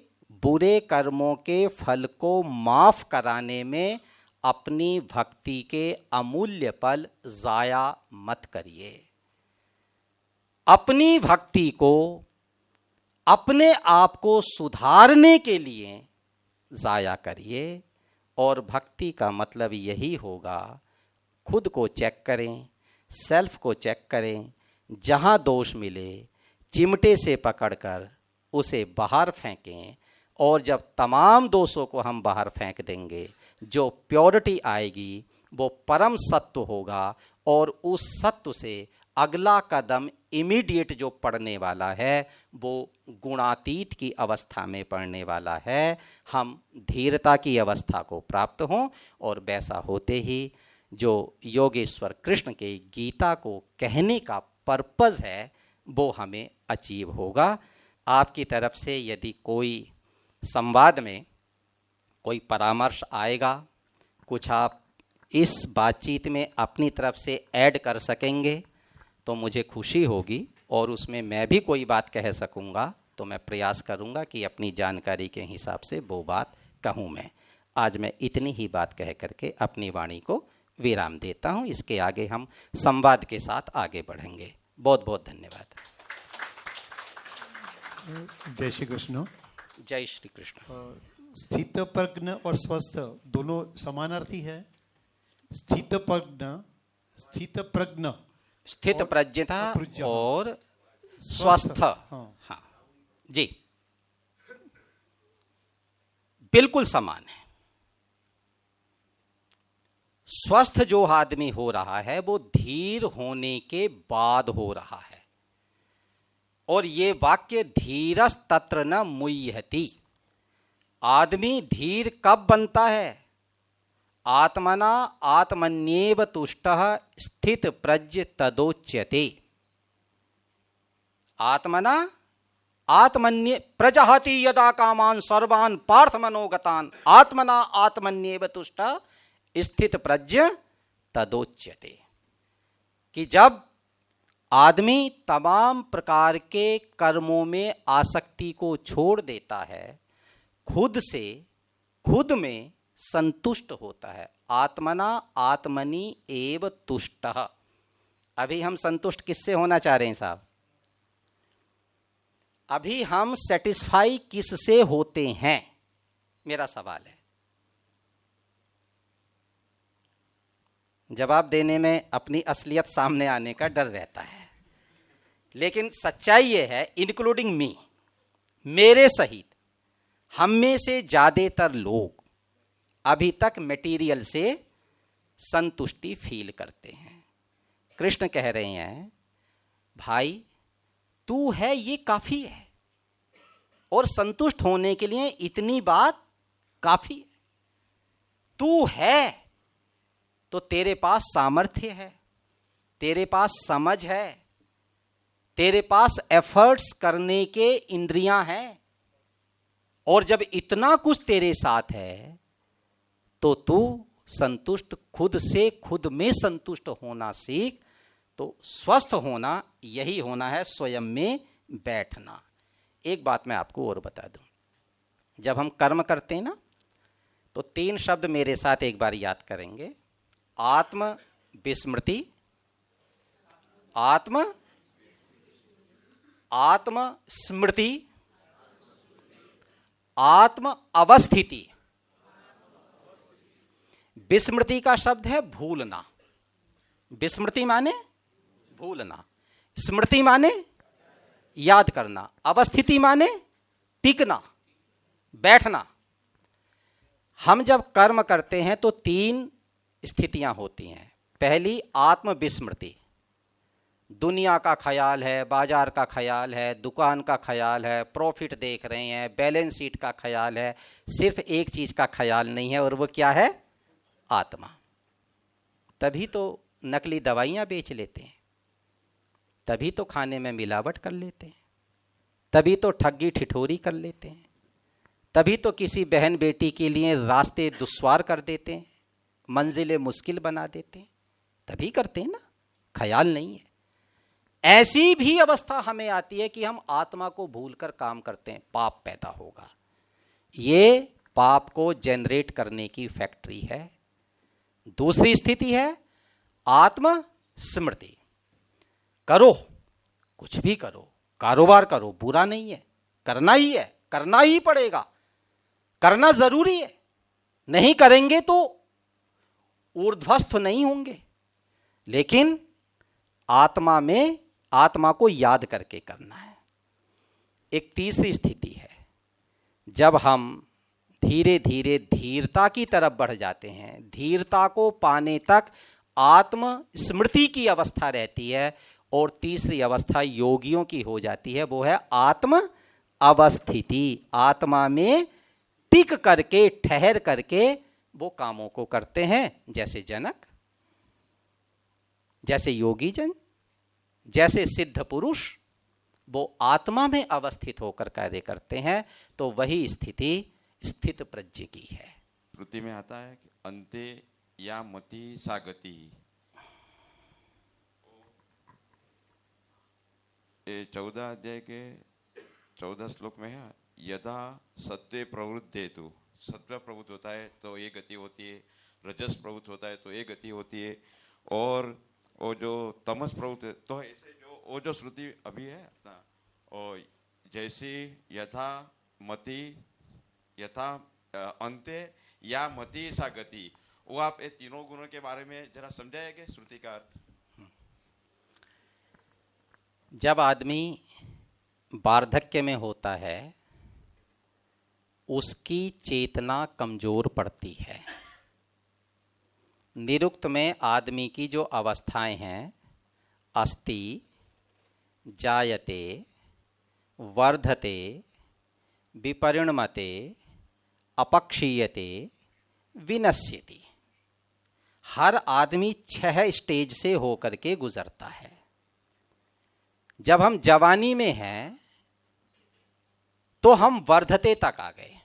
बुरे कर्मों के फल को माफ कराने में अपनी भक्ति के अमूल्य पल जाया मत करिए। अपनी भक्ति को, अपने आप को सुधारने के लिए जाया करिए। और भक्ति का मतलब यही होगा, खुद को चेक करें, सेल्फ को चेक करें, जहां दोष मिले चिमटे से पकड़कर उसे बाहर फेंकें। और जब तमाम दोषों को हम बाहर फेंक देंगे, जो प्योरिटी आएगी वो परम सत्व होगा। और उस सत्व से अगला कदम इमीडिएट जो पड़ने वाला है वो गुणातीत की अवस्था में पड़ने वाला है। हम धीरता की अवस्था को प्राप्त हों और वैसा होते ही जो योगेश्वर कृष्ण के गीता को कहने का पर्पस है वो हमें अचीव होगा। आपकी तरफ से यदि कोई संवाद में कोई परामर्श आएगा, कुछ आप इस बातचीत में अपनी तरफ से ऐड कर सकेंगे तो मुझे खुशी होगी। और उसमें मैं भी कोई बात कह सकूंगा तो मैं प्रयास करूंगा कि अपनी जानकारी के हिसाब से वो बात कहूं। मैं आज मैं इतनी ही बात कह करके अपनी वाणी को विराम देता हूं। इसके आगे हम संवाद के साथ आगे बढ़ेंगे। बहुत बहुत धन्यवाद। जय श्री कृष्ण। जय श्री कृष्ण। स्थित प्रज्ञ और स्वस्थ दोनों समानार्थी है? स्थित प्रज्ञ, स्थित प्रज्ञ, स्थित प्रज्ञता और स्वस्थ। हाँ जी, बिल्कुल समान है। स्वस्थ जो आदमी हो रहा है वो धीर होने के बाद हो रहा है। और ये वाक्य धीरस् तत्र न मुह्यति। आदमी धीर कब बनता है? आत्मना आत्मन्येव तुष्टः स्थित प्रज्ञ तदोच्यते। आत्मना आत्मन्ये प्रजहति यदा कामान सर्वान् पार्थ मनोगतान् आत्मना आत्मन्येव तुष्टः स्थित प्रज्ञ तदोच्यते। कि जब आदमी तमाम प्रकार के कर्मों में आसक्ति को छोड़ देता है, खुद में संतुष्ट होता है। आत्मना आत्मनि एव तुष्टः। अभी हम संतुष्ट किससे होना चाह रहे हैं साहब? अभी हम सेटिस्फाई किससे होते हैं, मेरा सवाल है। जवाब देने में अपनी असलियत सामने आने का डर रहता है, लेकिन सच्चाई ये है, इंक्लूडिंग मी, मेरे सहित हम में से ज्यादातर लोग अभी तक मटेरियल से संतुष्टि फील करते हैं। कृष्ण कह रहे हैं भाई तू है ये काफी है, और संतुष्ट होने के लिए इतनी बात काफी है। तू है तो तेरे पास सामर्थ्य है, तेरे पास समझ है, तेरे पास एफर्ट्स करने के इंद्रियां हैं, और जब इतना कुछ तेरे साथ है तो तू संतुष्ट खुद से खुद में संतुष्ट होना सीख। तो स्वस्थ होना यही होना है, स्वयं में बैठना। एक बात मैं आपको और बता दूं, जब हम कर्म करते हैं ना तो 3 शब्द मेरे साथ एक बार याद करेंगे। आत्म विस्मृति, आत्म स्मृति, आत्म अवस्थिति। विस्मृति का शब्द है भूलना। विस्मृति माने भूलना, स्मृति माने याद करना, अवस्थिति माने टिकना, बैठना। हम जब कर्म करते हैं तो 3 स्थितियां होती हैं। पहली आत्म विस्मृति, दुनिया का ख्याल है, बाजार का ख्याल है, दुकान का ख्याल है, प्रॉफिट देख रहे हैं, बैलेंस शीट का ख्याल है, सिर्फ एक चीज का ख्याल नहीं है, और वो क्या है? आत्मा। तभी तो नकली दवाइयां बेच लेते हैं, तभी तो खाने में मिलावट कर लेते हैं, तभी तो ठगी ठिठोरी कर लेते हैं, तभी तो किसी बहन बेटी के लिए रास्ते दुश्वार कर देते हैं, मंजिलें मुश्किल बना देते हैं, तभी करते हैं ना, ख्याल नहीं है। ऐसी भी अवस्था हमें आती है कि हम आत्मा को भूलकर काम करते हैं, पाप पैदा होगा। ये पाप को जनरेट करने की फैक्ट्री है। दूसरी स्थिति है आत्म स्मृति। करो, कुछ भी करो, कारोबार करो, बुरा नहीं है, करना ही है, करना ही पड़ेगा, करना जरूरी है, नहीं करेंगे तो ऊर्ध्वस्थ नहीं होंगे। लेकिन आत्मा को याद करके करना है। एक तीसरी स्थिति है, जब हम धीरे धीरे धीरता की तरफ बढ़ जाते हैं, धीरता को पाने तक आत्म स्मृति की अवस्था रहती है, और तीसरी अवस्था योगियों की हो जाती है, वो है आत्म अवस्थिति। आत्मा में टिक करके, ठहर करके वो कामों को करते हैं, जैसे जनक, जैसे योगी जन, जैसे सिद्ध पुरुष, वो आत्मा में अवस्थित होकर कार्य करते हैं। तो वही स्थिति स्थित प्रज्ञ की है। श्रुति में आता है कि अंते या मति सा गति। ये 14 अध्याय के 14 श्लोक में है, यदा सत्वे प्रवृद्धेतु, सत्व प्रवृत्त होता है तो ये गति होती है, रजस प्रवृत्त होता है तो ये गति होती है, और वो जो तमस प्रवृत्त, तो ऐसे जो वो जो श्रुति अभी है अपना, और जैसी यथा मति, यथा अंते या मति सा गति, वो आप ये तीनों गुणों के बारे में जरा समझाएंगे श्रुति का अर्थ? जब आदमी वार्धक्य में होता है उसकी चेतना कमजोर पड़ती है। निरुक्त में आदमी की जो अवस्थाएं हैं, अस्ति, जायते, वर्धते, विपरिणमते, अपक्षीयते, विनश्यति, हर आदमी 6 स्टेज से होकर के गुजरता है। जब हम जवानी में हैं तो हम वर्धते तक आ गए।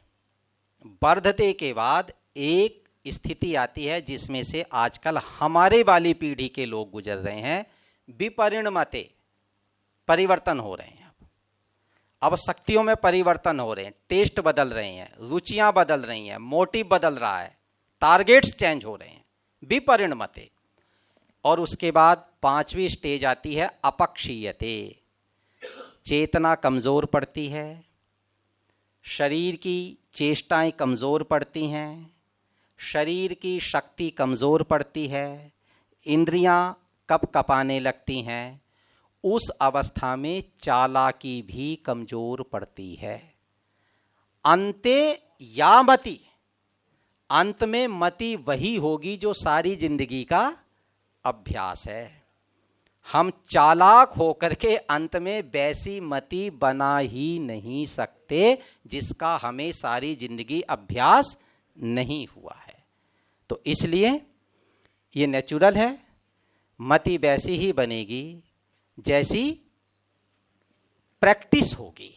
वर्धते के बाद एक स्थिति आती है जिसमें से आजकल हमारे वाली पीढ़ी के लोग गुजर रहे हैं, विपरिणमते, परिवर्तन हो रहे हैं। अब शक्तियों में परिवर्तन हो रहे हैं, टेस्ट बदल रहे हैं, रुचियां बदल रही हैं, मोटिव बदल रहा है, टारगेट्स चेंज हो रहे हैं, विपरिणमते। और उसके बाद 5वीं स्टेज आती है अपक्षीयते। चेतना कमजोर पड़ती है, शरीर की चेष्टाएं कमजोर पड़ती हैं, शरीर की शक्ति कमजोर पड़ती है, इंद्रियां कपाने लगती हैं। उस अवस्था में चालाकी भी कमजोर पड़ती है। अंते या मति, अंत में मति वही होगी जो सारी जिंदगी का अभ्यास है। हम चालाक होकर के अंत में वैसी मति बना ही नहीं सकते जिसका हमें सारी जिंदगी अभ्यास नहीं हुआ है। तो इसलिए ये नेचुरल है, मति वैसी ही बनेगी जैसी प्रैक्टिस होगी।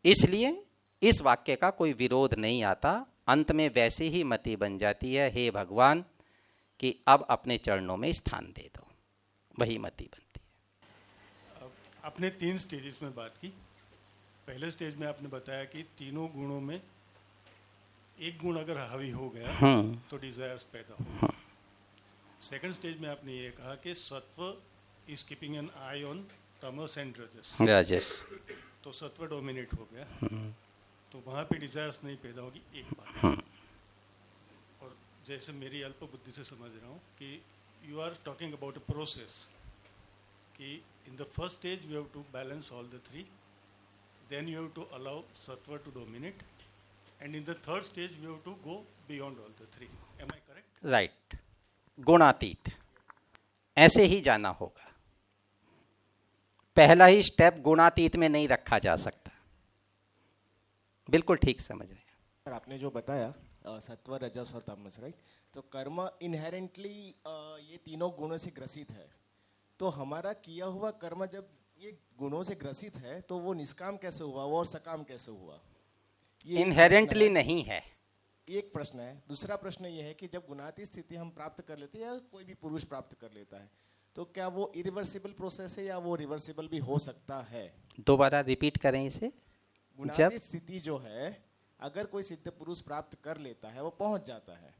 इसलिए इस वाक्य का कोई विरोध नहीं आता, अंत में वैसी ही मति बन जाती है, हे भगवान कि अब अपने चरणों में स्थान दे दो, वही मति बनती है। आपने 3 स्टेजेस में बात की। पहले स्टेज में आपने बताया कि तीनों गुणों में एक गुण अगर हावी हो गया तो डिजायर्स पैदा हो। सेकंड स्टेज में आपने ये कहा कि सत्व is keeping an I on Tamas and रजस, तो सत्व डोमिनेट हो गया, तो वहां पे डिजायर्स नहीं पैदा होगी। एक बात, और जैसे मेरी अल्प बुद्धि से समझ रहा हूँ कि you are talking about a process कि in the first stage we have to balance all the 3, then you have to allow sattva to dominate, and in the third stage we have to go beyond all the 3। Am I correct? Right, गुणातीत, ऐसे ही जाना होगा। पहला ही स्टेप गुणातीत में नहीं रखा जा सकता। बिल्कुल ठीक समझ रहे हैं। आपने जो बताया सत्व, रजस और तमस, राइट, तो कर्म इनहेरेंटली ये तीनों गुणों से ग्रसित है। तो हमारा किया हुआ कर्म जब ये गुणों से ग्रसित है तो वो निष्काम कैसे हुआ, वो और सकाम कैसे हुआ? ये इनहेरेंटली नहीं है। एक प्रश्न है। दूसरा प्रश्न ये है कि जब गुणातीत स्थिति हम प्राप्त कर लेते हैं या कोई भी पुरुष प्राप्त कर लेता है, तो क्या वो इरिवर्सिबल प्रोसेस है या वो रिवर्सिबल भी हो सकता है? दोबारा रिपीट करें इसे। गुणातीत स्थिति जो है, अगर कोई सिद्ध पुरुष प्राप्त कर लेता है, वो पहुंच जाता है,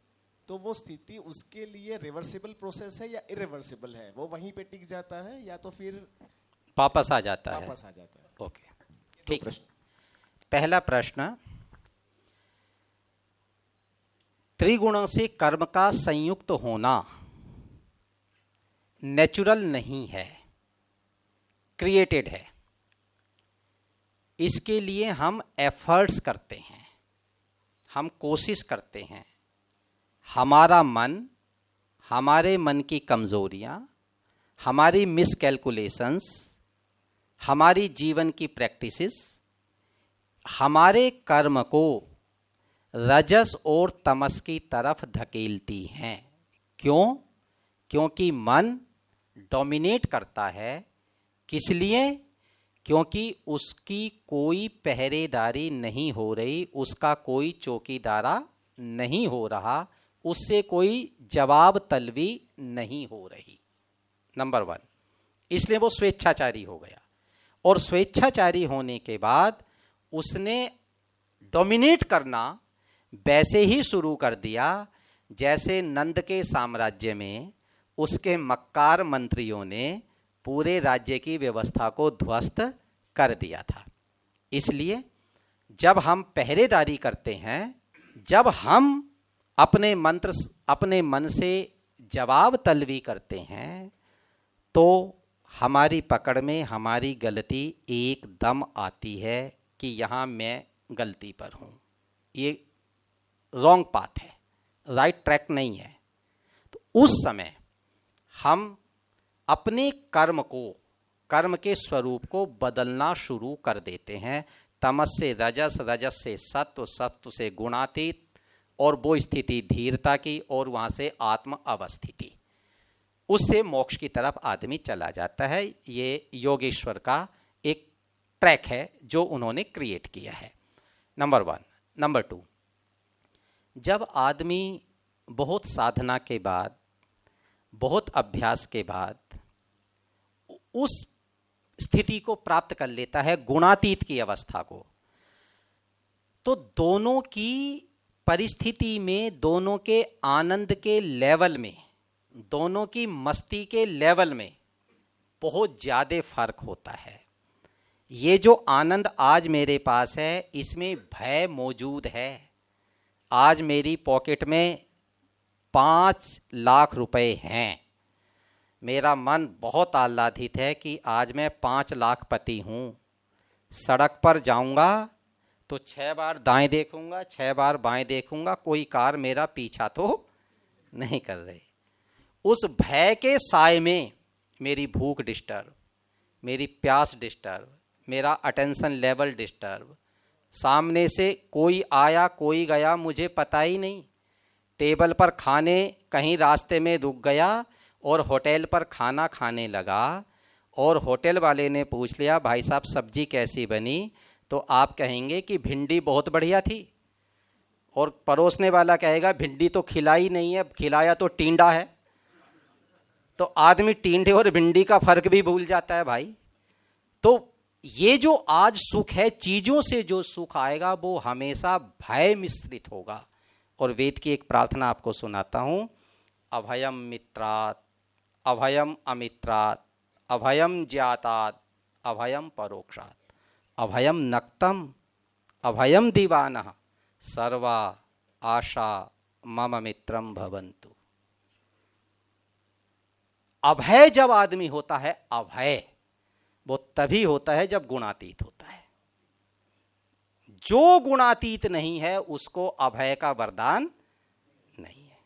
तो वो स्थिति उसके लिए रिवर्सिबल प्रोसेस है या इरिवर्सिबल है? वो वहीं पे टिक जाता है या तो फिर वापस आ जाता है? वापस आ जाता है। ओके, ठीक। प्रश्न, पहला प्रश्न, त्रिगुणों से कर्म का संयुक्त होना नेचुरल नहीं है, क्रिएटेड है। इसके लिए हम एफर्ट्स करते हैं, हम कोशिश करते हैं। हमारा मन, हमारे मन की कमजोरियां, हमारी मिसकैलकुलेशंस, हमारी जीवन की प्रैक्टिसेस हमारे कर्म को रजस और तमस की तरफ धकेलती हैं। क्यों? क्योंकि मन डोमिनेट करता है। किस लिए? क्योंकि उसकी कोई पहरेदारी नहीं हो रही, उसका कोई चौकीदारा नहीं हो रहा, उससे कोई जवाब तलबी नहीं हो रही। नंबर 1, इसलिए वो स्वेच्छाचारी हो गया। और स्वेच्छाचारी होने के बाद उसने डोमिनेट करना वैसे ही शुरू कर दिया जैसे नंद के साम्राज्य में उसके मक्कार मंत्रियों ने पूरे राज्य की व्यवस्था को ध्वस्त कर दिया था। इसलिए जब हम पहरेदारी करते हैं, जब हम अपने मन से जवाब तलबी करते हैं, तो हमारी पकड़ में हमारी गलती एकदम आती है कि यहाँ मैं गलती पर हूँ, ये रॉन्ग पाथ है, राइट ट्रैक नहीं है। तो उस समय हम अपने कर्म को, कर्म के स्वरूप को बदलना शुरू कर देते हैं। तमस से रजस, रजस से सत्व, सत्व से गुणातीत, और वो स्थिति धीरता की, और वहाँ से आत्म अवस्थिति, उससे मोक्ष की तरफ आदमी चला जाता है। ये योगेश्वर का एक ट्रैक है जो उन्होंने क्रिएट किया है। नंबर 1। नंबर 2, जब आदमी बहुत साधना के बाद, बहुत अभ्यास के बाद उस स्थिति को प्राप्त कर लेता है, गुणातीत की अवस्था को, तो दोनों की परिस्थिति में, दोनों के आनंद के लेवल में दोनों की मस्ती के लेवल में बहुत ज्यादा फर्क होता है। ये जो आनंद आज मेरे पास है, इसमें भय मौजूद है। आज मेरी पॉकेट में 5 लाख रुपए हैं। मेरा मन बहुत आह्लादित है कि आज मैं 5 लाख पति हूं। सड़क पर जाऊंगा तो 6 बार दाएं देखूंगा, 6 बार बाएं देखूंगा, कोई कार मेरा पीछा तो नहीं कर रही। उस भय के साए में मेरी भूख डिस्टर्ब, मेरी प्यास डिस्टर्ब, मेरा अटेंशन लेवल डिस्टर्ब, सामने से कोई आया कोई गया मुझे पता ही नहीं, टेबल पर खाने कहीं रास्ते में रुक गया और होटल पर खाना खाने लगा और होटल वाले ने पूछ लिया भाई साहब सब्जी कैसी बनी, तो आप कहेंगे कि भिंडी बहुत बढ़िया थी, और परोसने वाला कहेगा भिंडी तो खिलाई नहीं है, खिलाया तो टींडा है। तो आदमी टींडे और भिंडी का फर्क भी भूल जाता है भाई। तो ये जो आज सुख है, चीजों से जो सुख आएगा वो हमेशा भय मिश्रित होगा। और वेद की एक प्रार्थना आपको सुनाता हूं, अभयम मित्रात्, अभयम अमित्रात्, अभयम ज्ञातात्, अभयम परोक्षात्, अभयम नक्तम, अभयम दीवानः, सर्वा आशा मम मित्रम भवन्तु। अभय जब आदमी होता है, अभय वो तभी होता है जब गुणातीत होता है। जो गुणातीत नहीं है उसको अभय का वरदान नहीं है।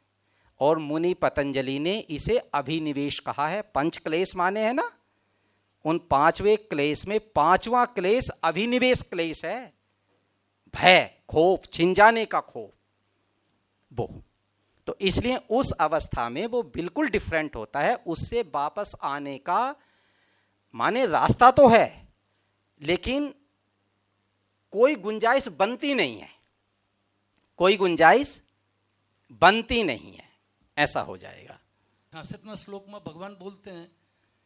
और मुनि पतंजलि ने इसे अभिनिवेश कहा है। 5 क्लेश माने हैं ना, उन 5वें क्लेश में 5वां क्लेश अभिनिवेश क्लेश है। भय, खौफ, छिन जाने का खौफ, वो तो इसलिए उस अवस्था में वो बिल्कुल डिफरेंट होता है। उससे वापस आने का माने रास्ता तो है, लेकिन कोई गुंजाइश बनती नहीं है, कोई गुंजाइश बनती नहीं है, ऐसा हो जाएगा। 66वां श्लोक में भगवान बोलते हैं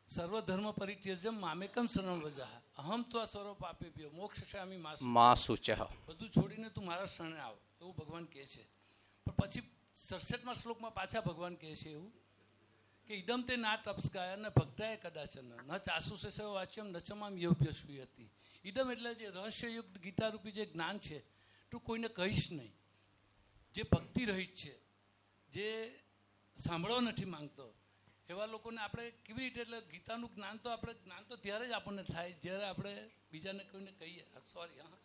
सर्वधर्म परित्यज्य मामेकम शरणं व्रज अहम त्वा सर्व पापेभ्यो मोक्षयामि मा शुचः। બધું છોડીને તું મારા શરણે આવ, એવું ભગવાન કહે છે। પણ પછી 67મા શ્લોકમાં પાછા ભગવાન કહે છે એવું કે ઇદમ તે ના તપસ્કાય ન ભક્તાય કદાચન ન ચાસુસે સેવ વાચ્યમ ન ચમામ યોગ્ય સુયતિ। ઇદમ એટલે જે રહસ્યયુક્ત ગીતા રૂપી જે જ્ઞાન છે તું કોઈને કહીશ નહીં। જે ભક્તિ રહિત છે, જે સાંભળવા નથી માંગતો એવા લોકોને આપણે કેવી રીતે, એટલે ગીતાનું જ્ઞાન તો ત્યારે જ આપણને થાય જ્યારે આપણે બીજાને કોઈને કહીએ। સોરી, હા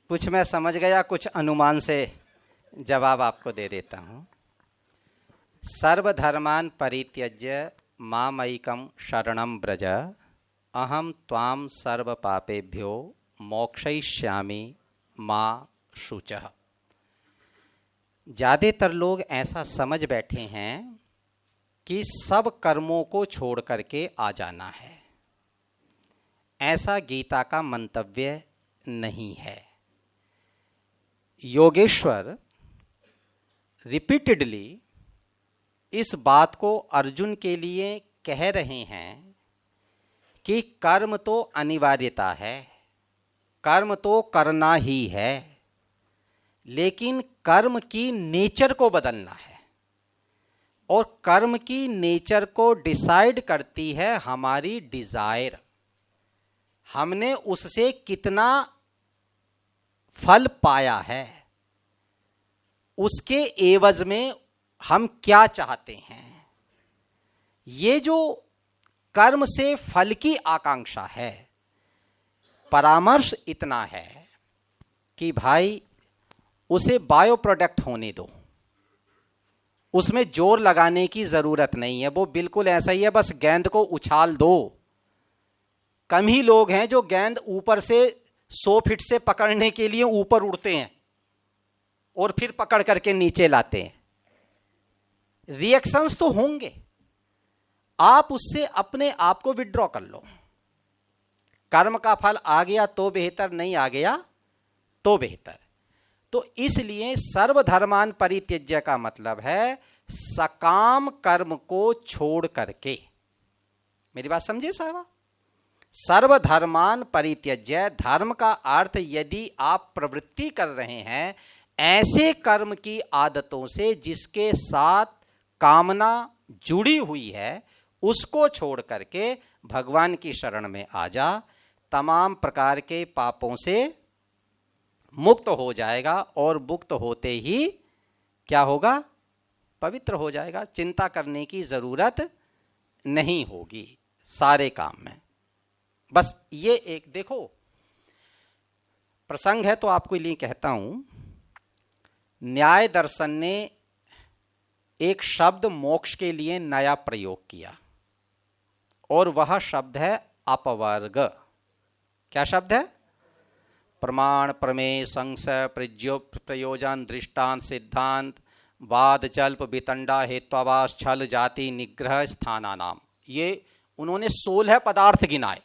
कुछ मैं समझ गया, कुछ अनुमान से जवाब आपको दे देता हूं। सर्वधर्मान परित्यज्य मामैकम शरणं व्रज अहम त्वाम सर्व पापेभ्यो मोक्षयिष्यामि मा शुचः। ज्यादातर लोग ऐसा समझ बैठे हैं कि सब कर्मों को छोड़ करके आ जाना है। ऐसा गीता का मंतव्य नहीं है। योगेश्वर रिपीटेडली इस बात को अर्जुन के लिए कह रहे हैं कि कर्म तो अनिवार्यता है, कर्म तो करना ही है, लेकिन कर्म की नेचर को बदलना है। और कर्म की नेचर को डिसाइड करती है हमारी डिजायर। हमने उससे कितना फल पाया है, उसके एवज में हम क्या चाहते हैं। ये जो कर्म से फल की आकांक्षा है, परामर्श इतना है कि भाई उसे बायो प्रोडक्ट होने दो, उसमें जोर लगाने की जरूरत नहीं है। वो बिल्कुल ऐसा ही है, बस गेंद को उछाल दो। कम ही लोग हैं जो गेंद ऊपर से 100 फीट से पकड़ने के लिए ऊपर उड़ते हैं और फिर पकड़ करके नीचे लाते हैं। रिएक्शंस तो होंगे, आप उससे अपने आप को विड्रॉ कर लो। कर्म का फल आ गया तो बेहतर, नहीं आ गया तो बेहतर। तो इसलिए सर्वधर्मान परित्यज्य का मतलब है सकाम कर्म को छोड़ करके। मेरी बात समझे साहब? सर्वधर्मान परित्यज्य, धर्म का अर्थ यदि आप प्रवृत्ति कर रहे हैं ऐसे कर्म की आदतों से जिसके साथ कामना जुड़ी हुई है उसको छोड़ करके भगवान की शरण में आ जा, तमाम प्रकार के पापों से मुक्त हो जाएगा और मुक्त होते ही क्या होगा? पवित्र हो जाएगा। चिंता करने की जरूरत नहीं होगी सारे काम में। बस ये एक देखो प्रसंग है तो आपको लिए कहता हूं, न्याय दर्शन ने एक शब्द मोक्ष के लिए नया प्रयोग किया और वह शब्द है अपवर्ग। क्या शब्द है? प्रमाण, प्रमेय, संशय, प्रयोजन, दृष्टांत, सिद्धांत, वाद, जल्प, वितंडा, हेत्वाभास, छल, जाति, निग्रह, स्थानानाम। ये उन्होंने 16 पदार्थ गिनाए।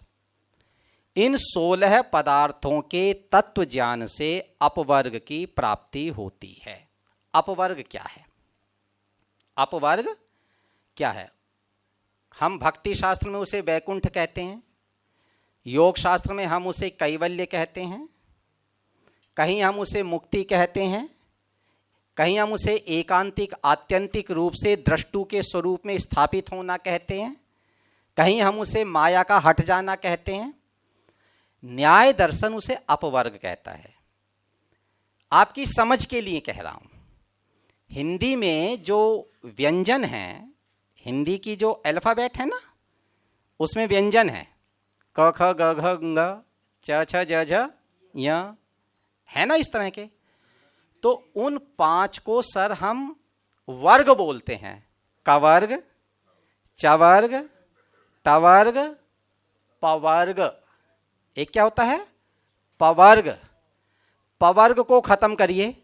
इन 16 पदार्थों के तत्व ज्ञान से अपवर्ग की प्राप्ति होती है। अपवर्ग क्या है? अपवर्ग क्या है? हम भक्ति शास्त्र में उसे वैकुंठ कहते हैं, योग शास्त्र में हम उसे कैवल्य कहते हैं, कहीं हम उसे मुक्ति कहते हैं, कहीं हम उसे एकांतिक आत्यंतिक रूप से द्रष्टु के स्वरूप में स्थापित होना कहते हैं, कहीं हम उसे माया का हट जाना कहते हैं। न्याय दर्शन उसे अपवर्ग कहता है। आपकी समझ के लिए कह रहा हूं, हिंदी में जो व्यंजन हैं, हिंदी की जो अल्फाबेट है ना, उसमें व्यंजन है क ख ग घ ङ च छ ज झ य, है ना इस तरह के। तो उन 5 को सर हम वर्ग बोलते हैं। कवर्ग, चवर्ग, टवर्ग, पवर्ग। एक क्या होता है? पवर्ग। पवर्ग को खत्म करिए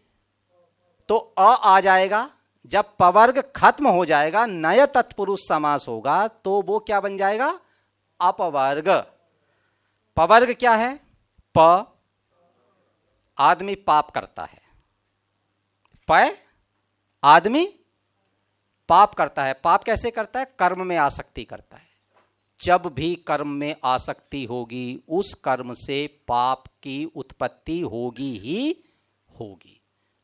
तो अ आ जाएगा। जब पवर्ग खत्म हो जाएगा, नय तत्पुरुष समास होगा, तो वो क्या बन जाएगा? अपवर्ग। पवर्ग क्या है? प, आदमी पाप करता है। प, आदमी पाप करता है। पाप कैसे करता है? कर्म में आसक्ति करता है। जब भी कर्म में आसक्ति होगी, उस कर्म से पाप की उत्पत्ति होगी ही होगी,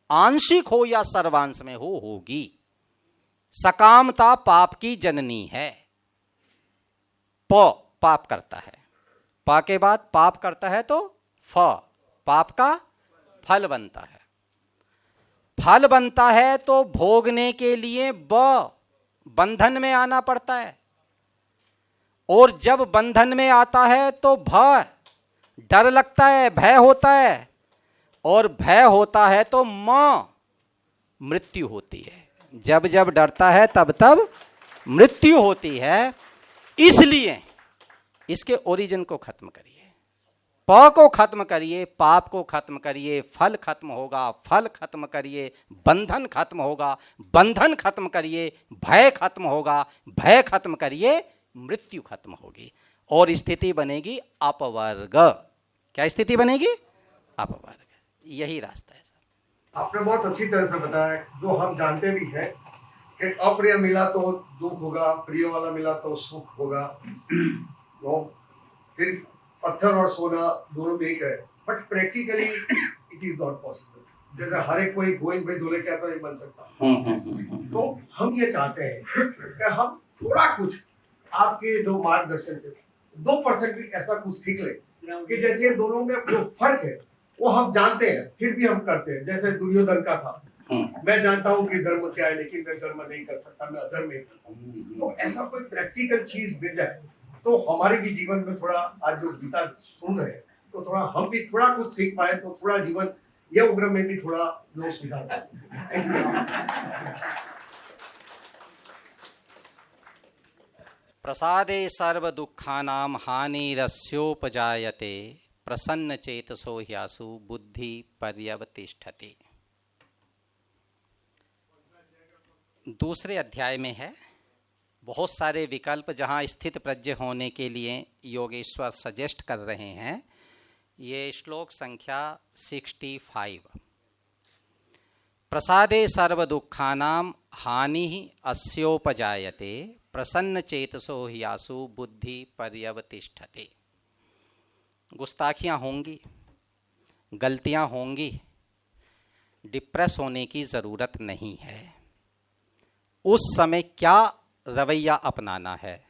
आंशिक हो या सर्वांश में हो, होगी। सकामता पाप की जननी है। प, पाप करता है। प के बाद पाप करता है तो फ, पाप का फल बनता है। फल बनता है तो भोगने के लिए ब, बंधन में आना पड़ता है। और जब बंधन में आता है तो भ, डर लगता है, भय होता है। और भय होता है तो म, मृत्यु होती है। जब जब डरता है तब तब मृत्यु होती है। इसलिए इसके ओरिजिन को खत्म करिए, प को खत्म करिए, पाप को खत्म करिए, फल खत्म होगा, फल खत्म करिए, बंधन खत्म होगा, बंधन खत्म करिए, भय खत्म होगा, भय खत्म करिए, मृत्यु खत्म होगी और स्थिति बनेगी अपवर्ग। क्या स्थिति बनेगी? अपवर्ग। यही रास्ता है सर। आपने बहुत अच्छी तरह से बताया, जो हम जानते भी हैं कि अप्रिय मिला तो दुख होगा, प्रिय वाला मिला तो सुख होगा। फिर पत्थर और सोना दोनों में एक है, but practically it is not possible. जैसे हर एक कोई गोविंद भाई धोले क्या तो नहीं बन सकता। तो हम ये चाहते हैं कि हम थोड़ा कुछ आपके जो मार्गदर्शन से 2% भी ऐसा कुछ सीख ले कि जैसे दोनों में जो फर्क है वो हम जानते हैं, फिर भी हम करते हैं। जैसे दुर्योधन का था, मैं जानता हूँ कि धर्म क्या है, लेकिन मैं धर्म नहीं कर सकता, मैं अधर्म ही करता हूँ। तो ऐसा कोई प्रैक्टिकल चीज मिल जाए तो हमारे भी जीवन में थोड़ा, आज जो गीता सुन रहे हैं, तो थोड़ा हम भी थोड़ा कुछ सीख पाए, तो थोड़ा जीवन यह उम्र में भी थोड़ा लोग सुधार पाए। प्रसादे सर्व दुखानाम हानिरस्योपजायते प्रसन्न चेतसो ह्यासु बुद्धि पर्यवतिष्ठति। दूसरे अध्याय में है बहुत सारे विकल्प जहाँ स्थित प्रज्ञ होने के लिए योगेश्वर सजेस्ट कर रहे हैं। ये श्लोक संख्या 65। प्रसादे सर्व दुखानाम हानि अस्योपजायते प्रसन्न चेतसो ह्यासु बुद्धि पर्यवतिष्ठते। गुस्ताखियाँ होंगी, गलतियाँ होंगी, डिप्रेस होने की ज़रूरत नहीं है। उस समय क्या रवैया अपनाना है।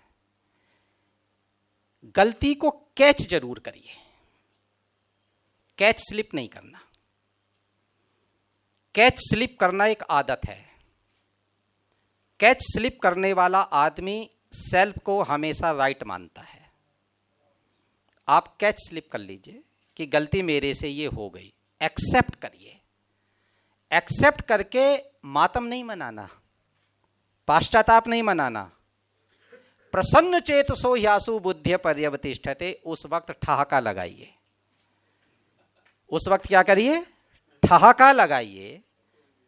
गलती को कैच जरूर करिए, कैच स्लिप नहीं करना। कैच स्लिप करना एक आदत है। कैच स्लिप करने वाला आदमी सेल्फ को हमेशा राइट मानता है। आप कैच स्लिप कर लीजिए कि गलती मेरे से ये हो गई, एक्सेप्ट करिए। एक्सेप्ट करके मातम नहीं मनाना, पाश्चाताप नहीं मनाना। प्रसन्न चेतसो ह्यासु बुद्ध्य पर्यवतिष्ठते, उस वक्त ठहाका लगाइए। उस वक्त क्या करिए? ठहाका लगाइए।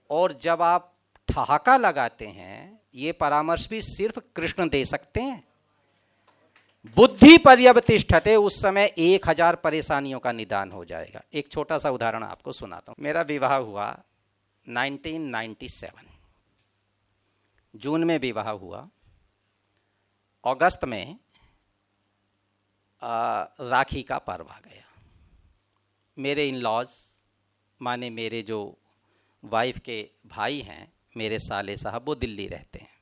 और जब आप ठहाका लगाते हैं, ये परामर्श भी सिर्फ कृष्ण दे सकते हैं। बुद्धि पर्यवतिष्ठते, उस समय 1000 परेशानियों का निदान हो जाएगा। एक छोटा सा उदाहरण आपको सुनाता हूं। मेरा विवाह हुआ 1997, जून में विवाह हुआ। अगस्त में राखी का पर्व आ गया। मेरे इन लॉज माने मेरे जो वाइफ के भाई हैं, मेरे साले साहब, वो दिल्ली रहते हैं।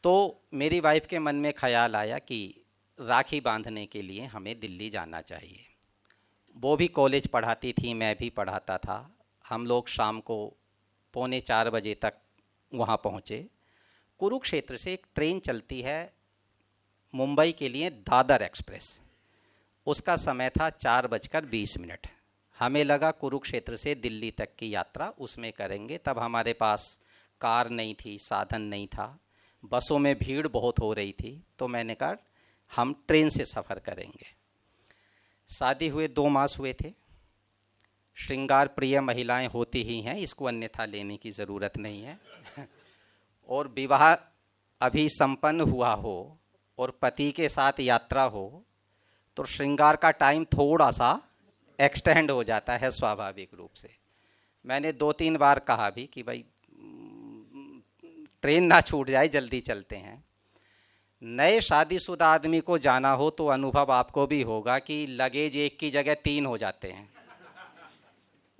तो मेरी वाइफ के मन में ख्याल आया कि राखी बांधने के लिए हमें दिल्ली जाना चाहिए। वो भी कॉलेज पढ़ाती थी, मैं भी पढ़ाता था। हम लोग शाम को 3:45 बजे तक वहाँ पहुँचे। कुरुक्षेत्र से एक ट्रेन चलती है मुंबई के लिए, दादर एक्सप्रेस। उसका समय था 4:20। हमें लगा कुरुक्षेत्र से दिल्ली तक की यात्रा उसमें करेंगे। तब हमारे पास कार नहीं थी, साधन नहीं था, बसों में भीड़ बहुत हो रही थी। तो मैंने कहा हम ट्रेन से सफ़र करेंगे। शादी हुए 2 मास हुए थे। श्रृंगार प्रिय महिलाएं होती ही हैं, इसको अन्यथा लेने की ज़रूरत नहीं है। और विवाह अभी संपन्न हुआ हो और पति के साथ यात्रा हो, तो श्रृंगार का टाइम थोड़ा सा एक्सटेंड हो जाता है स्वाभाविक रूप से। मैंने 2-3 बार कहा भी कि भाई ट्रेन ना छूट जाए, जल्दी चलते हैं। नए शादीशुदा आदमी को जाना हो तो अनुभव आपको भी होगा कि लगेज एक की जगह 3 हो जाते हैं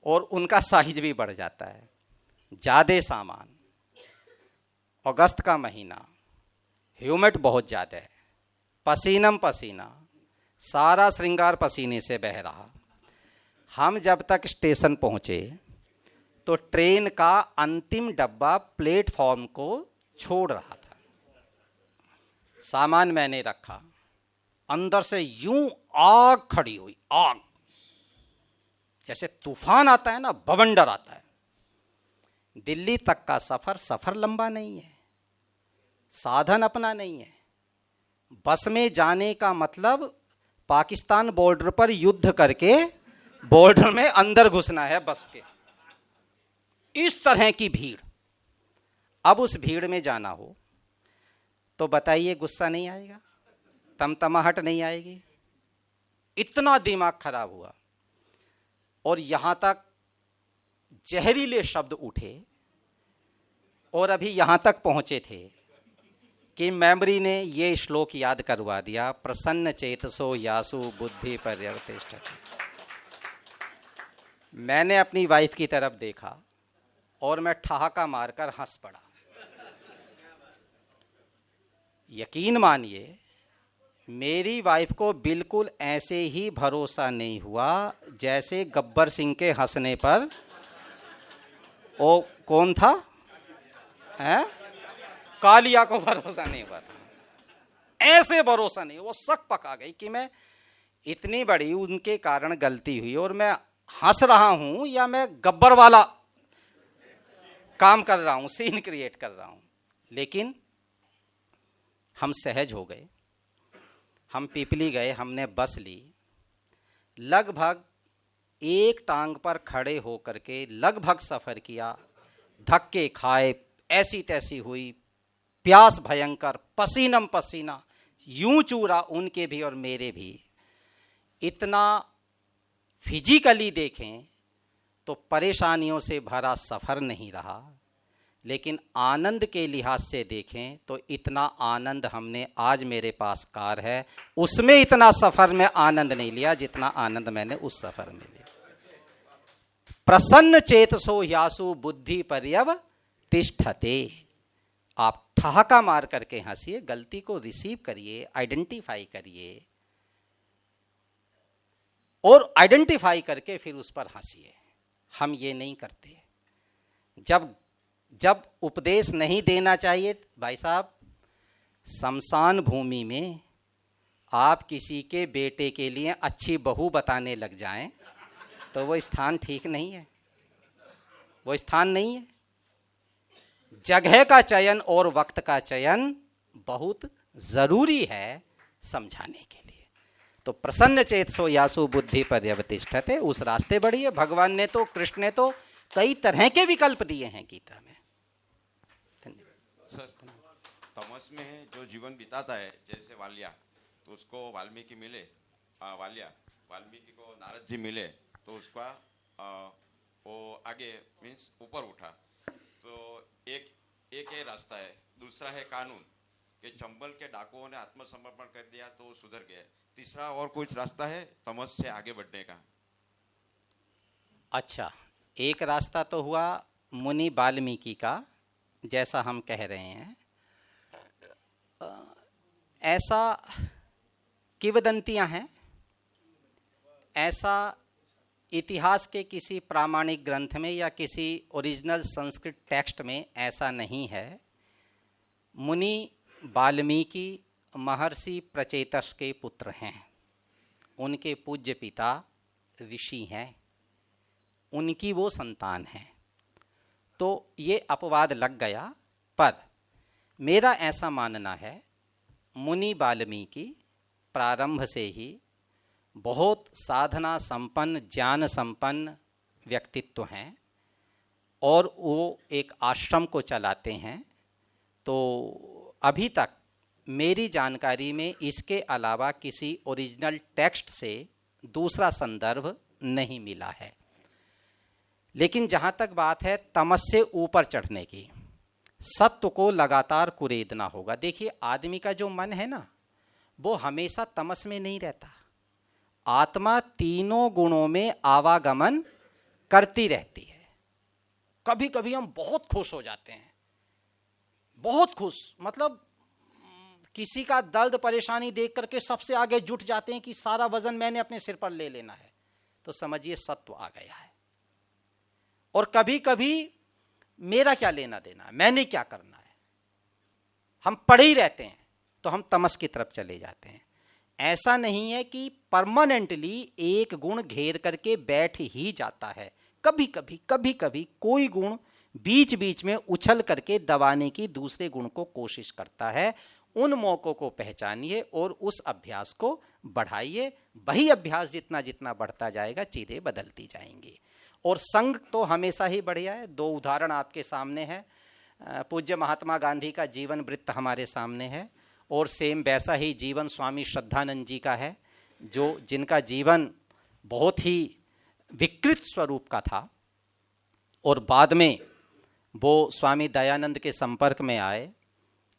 और उनका साइज भी बढ़ जाता है, ज़्यादा सामान। अगस्त का महीना, ह्यूमिड बहुत ज़्यादा है, पसीनम पसीना, सारा श्रृंगार पसीने से बह रहा। हम जब तक स्टेशन पहुँचे तो ट्रेन का अंतिम डब्बा प्लेटफॉर्म को छोड़ रहा था। सामान मैंने रखा, अंदर से यूं आग खड़ी हुई, आग जैसे तूफान आता है ना, बवंडर आता है। दिल्ली तक का सफर लंबा नहीं है, साधन अपना नहीं है। बस में जाने का मतलब पाकिस्तान बॉर्डर पर युद्ध करके बॉर्डर में अंदर घुसना है बस के। इस तरह की भीड़। अब उस भीड़ में जाना हो तो बताइए, गुस्सा नहीं आएगा? तमतमाहट नहीं आएगी? इतना दिमाग खराब हुआ। और यहां तक जहरीले शब्द उठे और अभी यहां तक पहुंचे थे कि मेमोरी ने ये श्लोक याद करवा दिया, प्रसन्न चेतसो यासु बुद्धि पर्यवतिष्ठते। मैंने अपनी वाइफ की तरफ देखा और मैं ठहाका मारकर हंस पड़ा। यकीन मानिए, मेरी वाइफ को बिल्कुल ऐसे ही भरोसा नहीं हुआ जैसे गब्बर सिंह के हंसने पर वो कौन था, कालिया को भरोसा नहीं हुआ था। ऐसे भरोसा नहीं, वो शक पका गई कि मैं इतनी बड़ी उनके कारण गलती हुई और मैं हंस रहा हूं या मैं गब्बर वाला काम कर रहा हूं, सीन क्रिएट कर रहा हूं। लेकिन हम सहज हो गए, हम पिपली गए, हमने बस ली। लगभग एक टांग पर खड़े होकर के लगभग सफर किया, धक्के खाए, ऐसी तैसी हुई, प्यास भयंकर, पसीनम पसीना, यूं चूरा उनके भी और मेरे भी। इतना फिजिकली देखें तो परेशानियों से भरा सफर नहीं रहा, लेकिन आनंद के लिहाज से देखें तो इतना आनंद हमने, आज मेरे पास कार है, उसमें इतना सफर में आनंद नहीं लिया जितना आनंद मैंने उस सफर में लिया। प्रसन्न चेतसो ह्यासु बुद्धि पर्यवतिष्ठते। आप ठहाका मार करके हंसिए, गलती को रिसीव करिए, आइडेंटिफाई करिए और आइडेंटिफाई करके फिर उस पर हंसिए। हम ये नहीं करते। जब उपदेश नहीं देना चाहिए, भाई साहब, शमशान भूमि में आप किसी के बेटे के लिए अच्छी बहू बताने लग जाएं तो वो स्थान ठीक नहीं है, वो स्थान नहीं है। जगह का चयन और वक्त का चयन बहुत जरूरी है समझाने के लिए। तो प्रसन्न चेतसो यासु बुद्धि पर्यवतिष्ठते, उस रास्ते बढ़िए। भगवान ने तो, कृष्ण ने तो कई तरह के विकल्प दिए हैं गीता में। सर, तमस में जो जीवन बिताता है, जैसे वाल्या, तो उसको वाल्मीकि मिले, वाल्मीकि को नारद जी मिले तो उसका वो आगे मीन्स ऊपर उठा। तो एक ये रास्ता है। दूसरा है कानून कि चंबल के डाकुओं ने आत्मसमर्पण कर दिया तो सुधर गए। तीसरा और कुछ रास्ता है तमस से आगे बढ़ने का? अच्छा, एक रास्ता तो हुआ मुनि वाल्मीकि का, जैसा हम कह रहे हैं। ऐसा किंवदंतियां हैं, ऐसा इतिहास के किसी प्रामाणिक ग्रंथ में या किसी ओरिजिनल संस्कृत टेक्स्ट में ऐसा नहीं है। मुनि वाल्मीकि महर्षि प्रचेतस के पुत्र हैं, उनके पूज्य पिता ऋषि हैं, उनकी वो संतान है। तो ये अपवाद लग गया। पर मेरा ऐसा मानना है, मुनि वाल्मीकि प्रारंभ से ही बहुत साधना संपन्न, ज्ञान संपन्न व्यक्तित्व हैं और वो एक आश्रम को चलाते हैं। तो अभी तक मेरी जानकारी में इसके अलावा किसी ओरिजिनल टेक्स्ट से दूसरा संदर्भ नहीं मिला है। लेकिन जहाँ तक बात है तमस से ऊपर चढ़ने की, सत्व को लगातार कुरेदना होगा। देखिए, आदमी का जो मन है ना, वो हमेशा तमस में नहीं रहता। आत्मा तीनों गुणों में आवागमन करती रहती है। कभी कभी हम बहुत खुश हो जाते हैं, बहुत खुश, मतलब किसी का दर्द परेशानी देख करके सबसे आगे जुट जाते हैं कि सारा वजन मैंने अपने सिर पर ले लेना है, तो समझिए सत्व आ गया है। और कभी कभी मेरा क्या लेना देना, मैंने क्या करना है, हम पड़े ही रहते हैं, तो हम तमस की तरफ चले जाते हैं। ऐसा नहीं है कि परमानेंटली एक गुण घेर करके बैठ ही जाता है। कभी कभी कोई गुण बीच बीच में उछल करके दबाने की दूसरे गुण को कोशिश करता है। उन मौकों को पहचानिए और उस अभ्यास को बढ़ाइए। वही अभ्यास जितना जितना बढ़ता जाएगा चीजें बदलती जाएंगी। और संग तो हमेशा ही बढ़िया है। दो उदाहरण आपके सामने है। पूज्य महात्मा गांधी का जीवन वृत्त हमारे सामने है और सेम वैसा ही जीवन स्वामी श्रद्धानंद जी का है, जिनका जीवन बहुत ही विकृत स्वरूप का था और बाद में वो स्वामी दयानंद के संपर्क में आए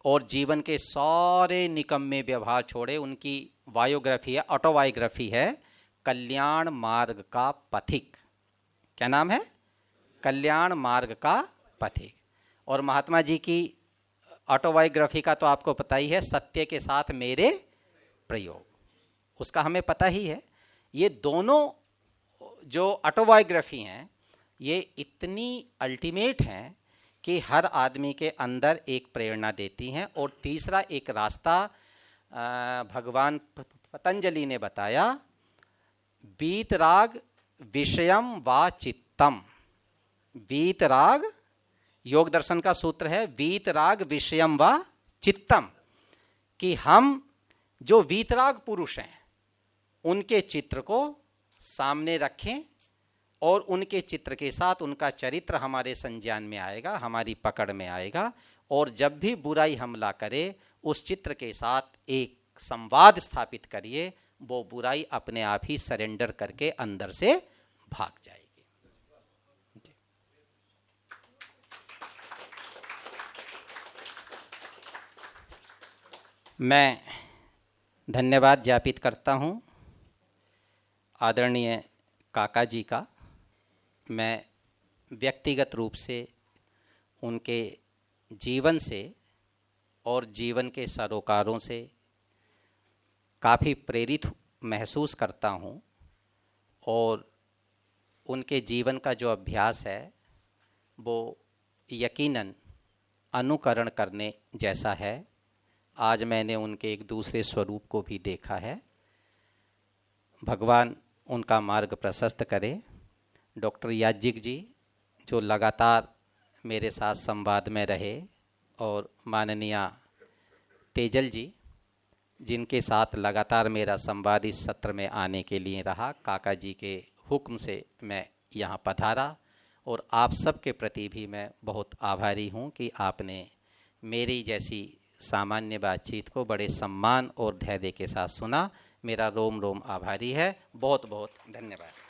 और जीवन के सारे निकम्मे व्यवहार छोड़े। उनकी बायोग्राफी है, ऑटोबायोग्राफी है, कल्याण मार्ग का पथिक। क्या नाम है? कल्याण मार्ग का पथिक। और महात्मा जी की ऑटोबायोग्राफी का तो आपको पता ही है, सत्य के साथ मेरे प्रयोग, उसका हमें पता ही है। ये दोनों जो ऑटोबायोग्राफी हैं ये इतनी अल्टीमेट हैं कि हर आदमी के अंदर एक प्रेरणा देती हैं। और तीसरा एक रास्ता भगवान पतंजलि ने बताया, वीतराग विषयम वा चित्तम। वीतराग योग दर्शन का सूत्र है, वीतराग विषयम वा चित्तम, कि हम जो वीतराग पुरुष हैं उनके चित्र को सामने रखें और उनके चित्र के साथ उनका चरित्र हमारे संज्ञान में आएगा, हमारी पकड़ में आएगा। और जब भी बुराई हमला करे उस चित्र के साथ एक संवाद स्थापित करिए, वो बुराई अपने आप ही सरेंडर करके अंदर से भाग जाएगी। मैं धन्यवाद ज्ञापित करता हूँ आदरणीय काका जी का। मैं व्यक्तिगत रूप से उनके जीवन से और जीवन के सरोकारों से काफ़ी प्रेरित महसूस करता हूँ और उनके जीवन का जो अभ्यास है वो यकीनन अनुकरण करने जैसा है। आज मैंने उनके एक दूसरे स्वरूप को भी देखा है। भगवान उनका मार्ग प्रशस्त करे। डॉक्टर याज्ञिक जी जो लगातार मेरे साथ संवाद में रहे, और माननीय तेजल जी जिनके साथ लगातार मेरा संवाद इस सत्र में आने के लिए रहा। काका जी के हुक्म से मैं यहाँ पधारा और आप सब के प्रति भी मैं बहुत आभारी हूँ कि आपने मेरी जैसी सामान्य बातचीत को बड़े सम्मान और धैर्य के साथ सुना। मेरा रोम रोम आभारी है। बहुत बहुत धन्यवाद।